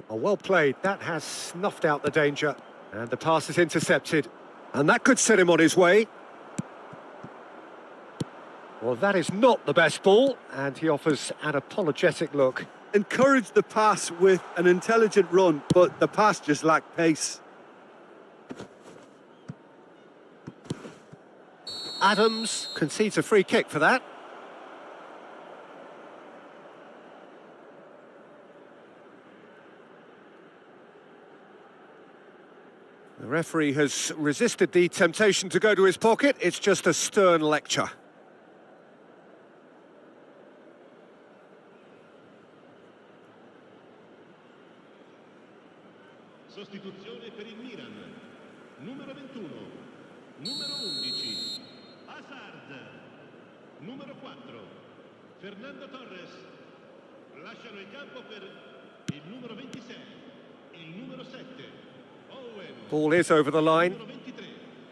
Oh, well played. That has snuffed out the danger. And the pass is intercepted. And that could set him on his way. Well, that is not the best ball. And he offers an apologetic look. Encouraged the pass with an intelligent run, but the pass just lacked pace. Adams concedes a free kick for that. The referee has resisted the temptation to go to his pocket. It's just a stern lecture. Sostituzione per il Milan. Numero 21. Numero 11. Hazard. Numero 4. Fernando Torres. Lasciano il campo per il numero 26. Il numero 7. Ball is over the line.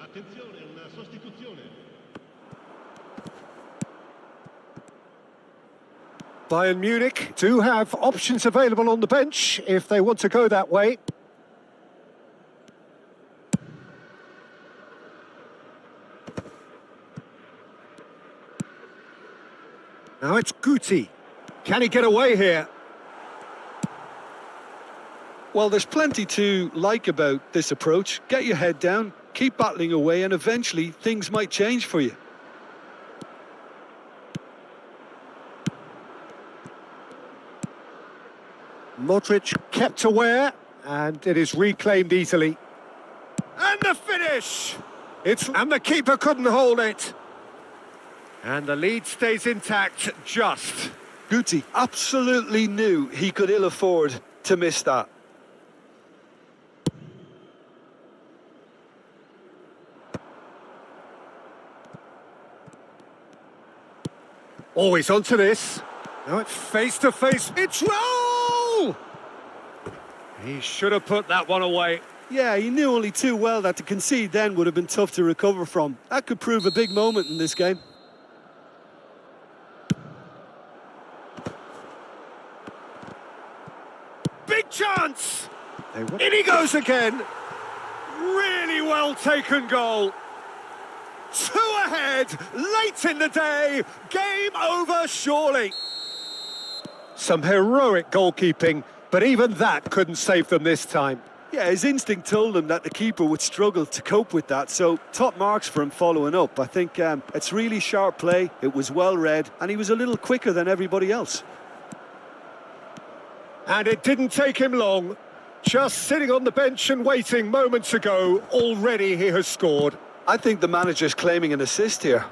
Attenzione, una sostituzione. Bayern Munich do have options available on the bench if they want to go that way. Now it's Guti. Can he get away here? Well, there's plenty to like about this approach. Get your head down, keep battling away, and eventually things might change for you. Modric kept aware, and it is reclaimed easily. And the finish! And the keeper couldn't hold it. And the lead stays intact, just. Guti absolutely knew he could ill afford to miss that. Always onto this. Now it's face to face. It's roll! He should have put that one away. Yeah, he knew only too well that to concede then would have been tough to recover from. That could prove a big moment in this game. Big chance! In he goes again. Really well taken goal. 2 ahead, late in the day, game over surely. Some heroic goalkeeping But even that couldn't save them this time. Yeah, his instinct told him that the keeper would struggle to cope with that, so top marks for him following up. I think it's really sharp play, it was well read, and he was a little quicker than everybody else. And it didn't take him long. Just sitting on the bench and waiting moments ago, already he has scored. I think the manager's claiming an assist here.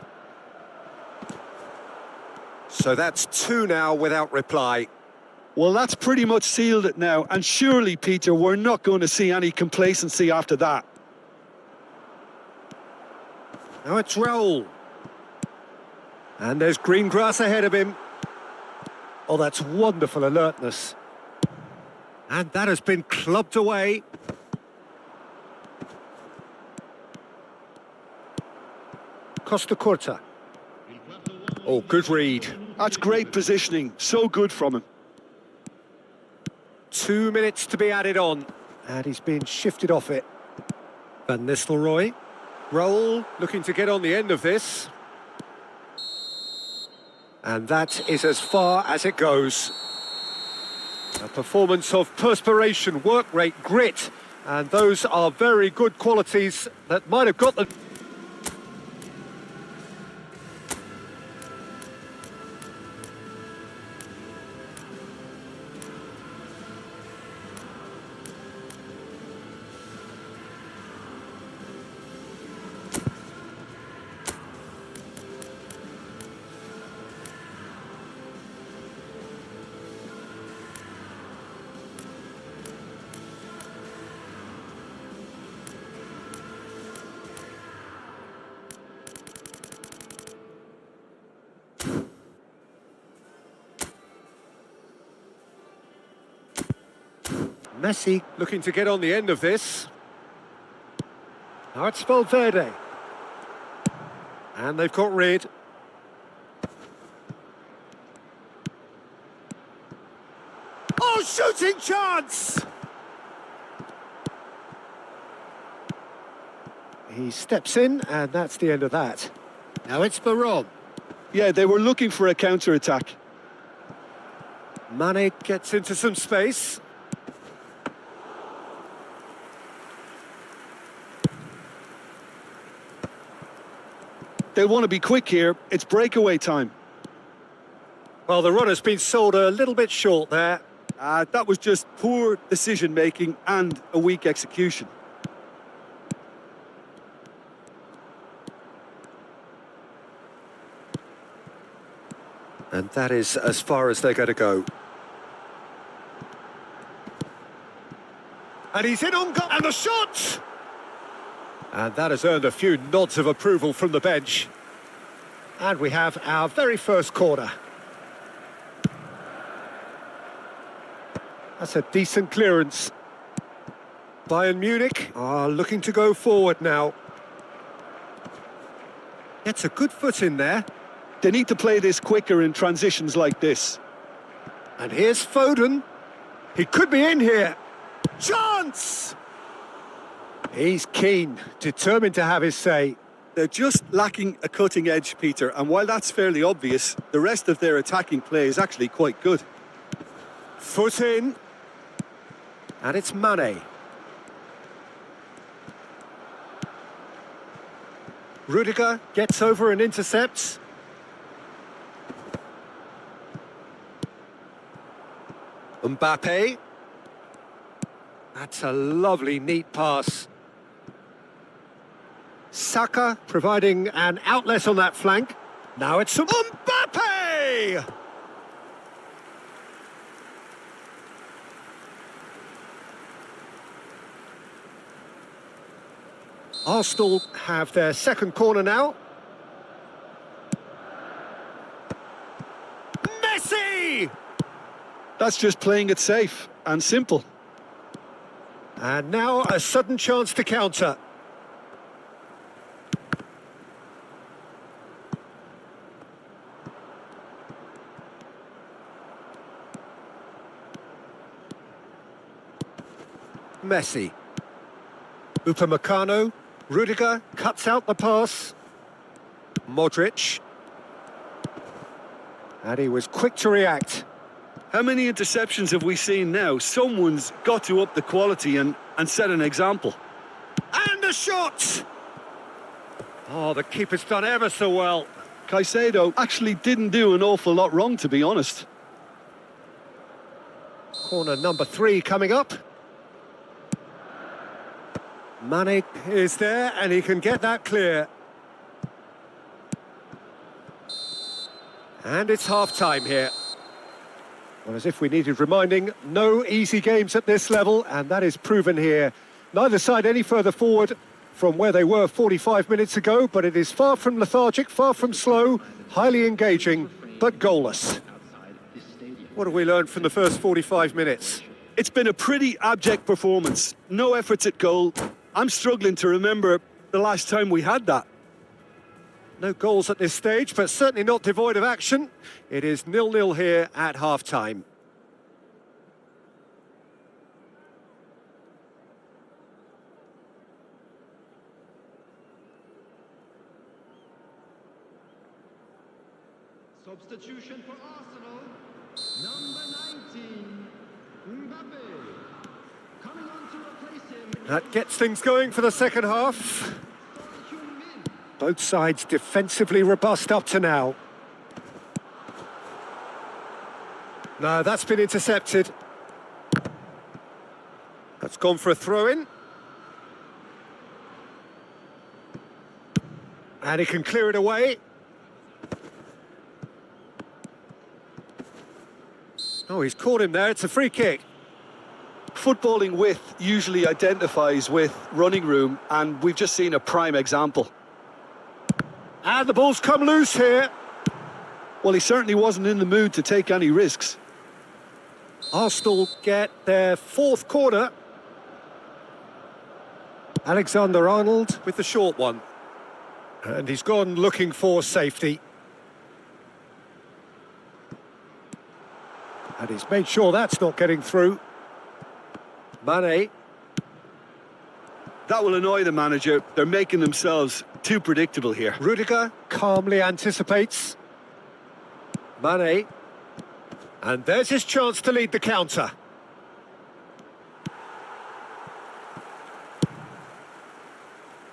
So that's 2 now without reply. Well, that's pretty much sealed it now, and surely, Peter, we're not going to see any complacency after that. Now it's Raul. And there's green grass ahead of him. Oh, that's wonderful alertness. And that has been clubbed away. Costa Curta. Oh, good read. That's great positioning, so good from him. 2 minutes to be added on, and he's being shifted off it. Van Nistelrooy. Raul looking to get on the end of this. And that is as far as it goes. A performance of perspiration, work rate, grit, and those are very good qualities that might have got the... Messi looking to get on the end of this. Now it's Valverde. And they've got rid. Oh, shooting chance! He steps in, and that's the end of that. Now it's Baron. Yeah, they were looking for a counter-attack. Mane gets into some space. They'll want to be quick here. It's breakaway time. Well, the run has been sold a little bit short there. That was just poor decision-making and a weak execution. And that is as far as they're going to go. And he's in on goal. And the shot! And that has earned a few nods of approval from the bench. And we have our very first corner. That's a decent clearance. Bayern Munich are looking to go forward now. Gets a good foot in there. They need to play this quicker in transitions like this. And here's Foden. He could be in here. Chance! He's keen, determined to have his say. They're just lacking a cutting edge, Peter, and while that's fairly obvious, the rest of their attacking play is actually quite good. Foot in. And it's Mane. Rudiger gets over and intercepts. Mbappe. That's a lovely, neat pass. Saka providing an outlet on that flank. Now it's Mbappe! Arsenal have their second corner now. Messi! That's just playing it safe and simple. And now a sudden chance to counter. Messi. Upamecano. Rudiger cuts out the pass. Modric. And he was quick to react. How many interceptions have we seen now? Someone's got to up the quality and set an example. And a shot! Oh, the keeper's done ever so well. Caicedo actually didn't do an awful lot wrong, to be honest. Corner number 3 coming up. Mane is there and he can get that clear. And it's half-time here. Well, as if we needed reminding, no easy games at this level, and that is proven here. Neither side any further forward from where they were 45 minutes ago, but it is far from lethargic, far from slow, highly engaging, but goalless. What have we learned from the first 45 minutes? It's been a pretty abject performance. No efforts at goal. I'm struggling to remember the last time we had that. No goals at this stage, but certainly not devoid of action. It is 0-0 here at half-time. Substitution for Arsenal. Number 19, Mbappe. Coming on to replace him. That gets things going for the second half. Both sides defensively robust up to now. No, that's been intercepted. That's gone for a throw-in. And he can clear it away. Oh, he's caught him there. It's a free kick. Footballing width usually identifies with running room, and we've just seen a prime example. And the ball's come loose here. Well, he certainly wasn't in the mood to take any risks. Arsenal get their 4th corner. Alexander-Arnold with the short one. And he's gone looking for safety. And he's made sure that's not getting through. Mane. That will annoy the manager. They're making themselves too predictable here. Rudiger calmly anticipates. Mane. And there's his chance to lead the counter.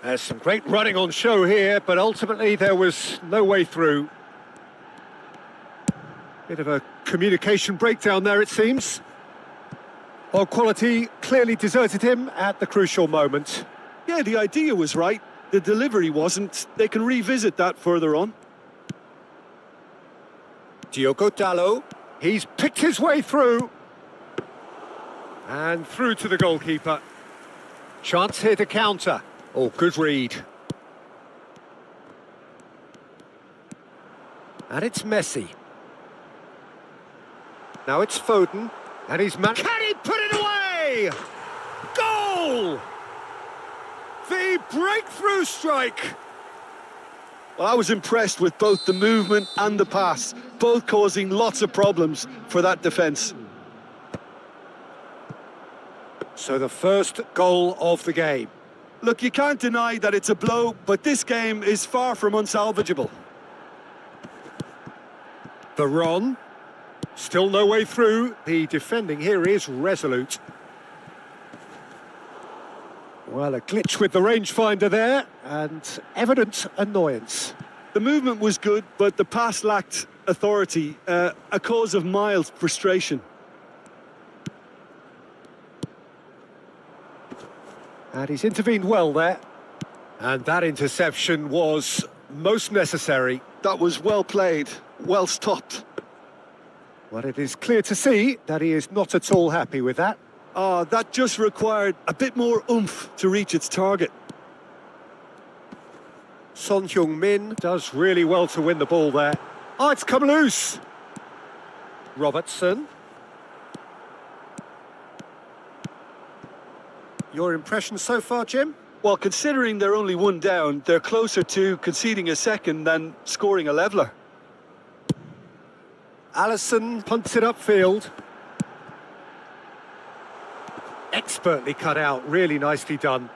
There's some great running on show here, but ultimately there was no way through. Bit of a communication breakdown there, it seems. Well, quality clearly deserted him at the crucial moment. Yeah, the idea was right. The delivery wasn't. They can revisit that further on. Diogo Dalot. He's picked his way through. And through to the goalkeeper. Chance here to counter. Oh, good read. And it's Messi. Now it's Foden. And he's can he put it away? Goal! The breakthrough strike. Well, I was impressed with both the movement and the pass, both causing lots of problems for that defence. So the first goal of the game. Look, you can't deny that it's a blow, but this game is far from unsalvageable. Veron. Still no way through. The defending here is resolute. Well, a glitch with the rangefinder there, and evident annoyance. The movement was good, but the pass lacked authority, a cause of mild frustration. And he's intervened well there. And that interception was most necessary. That was well played, well stopped. Well, it is clear to see that he is not at all happy with that. That just required a bit more oomph to reach its target. Son Heung-min does really well to win the ball there. Oh, it's come loose. Robertson. Your impression so far, Jim? Well, considering they're only one down, they're closer to conceding a second than scoring a leveller. Alisson punts it upfield. Expertly cut out, really nicely done.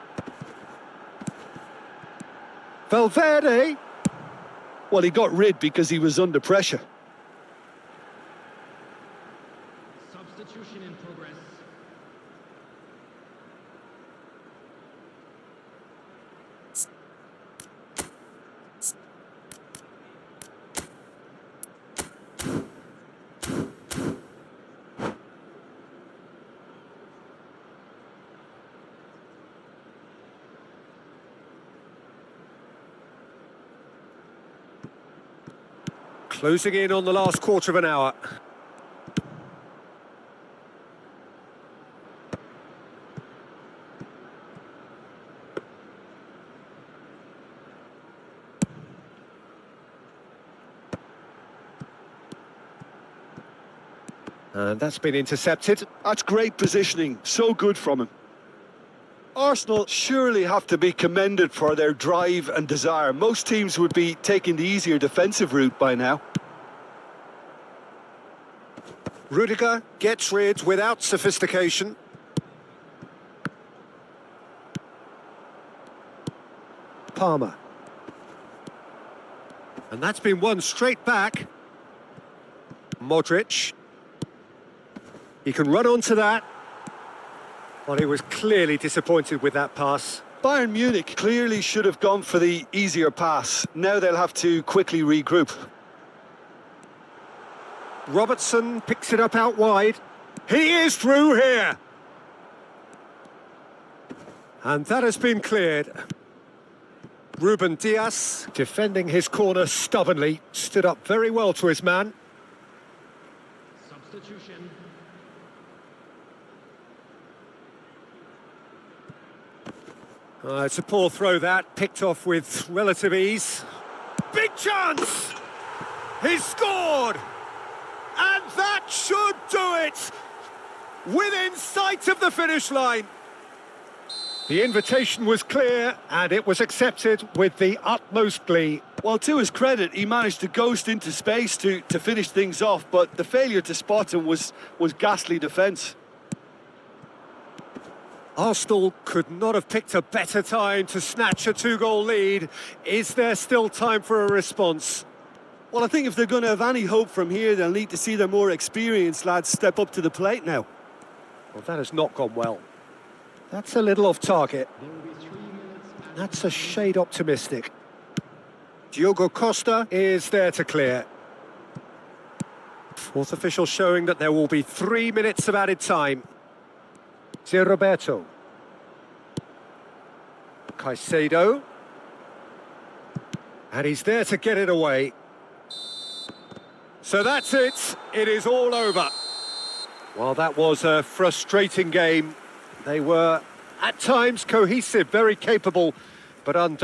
Valverde. Well, he got rid because he was under pressure. Closing in on the last quarter of an hour. And that's been intercepted. That's great positioning, so good from him. Arsenal surely have to be commended for their drive and desire. Most teams would be taking the easier defensive route by now. Rudiger gets rid without sophistication. Palmer. And that's been won straight back. Modric. He can run onto that. Well, he was clearly disappointed with that pass. Bayern Munich clearly should have gone for the easier pass. Now they'll have to quickly regroup. Robertson picks it up out wide. He is through here. And that has been cleared. Ruben Dias, defending his corner stubbornly, stood up very well to his man. Substitution. It's a poor throw that, picked off with relative ease. Big chance! He's scored! And that should do it! Within sight of the finish line. The invitation was clear and it was accepted with the utmost glee. Well, to his credit, he managed to ghost into space to finish things off, but the failure to spot him was ghastly defence. Arsenal could not have picked a better time to snatch a two-goal lead. Is there still time for a response? Well, I think if they're going to have any hope from here, they'll need to see their more experienced lads step up to the plate now. Well, that has not gone well. That's a little off target. There will be 3 minutes. That's a shade optimistic. Diogo Costa is there to clear. Fourth official showing that there will be 3 minutes of added time. Zé Roberto. Caicedo. And he's there to get it away. So that's it. It is all over. Well, that was a frustrating game. They were, at times, cohesive, very capable, but undone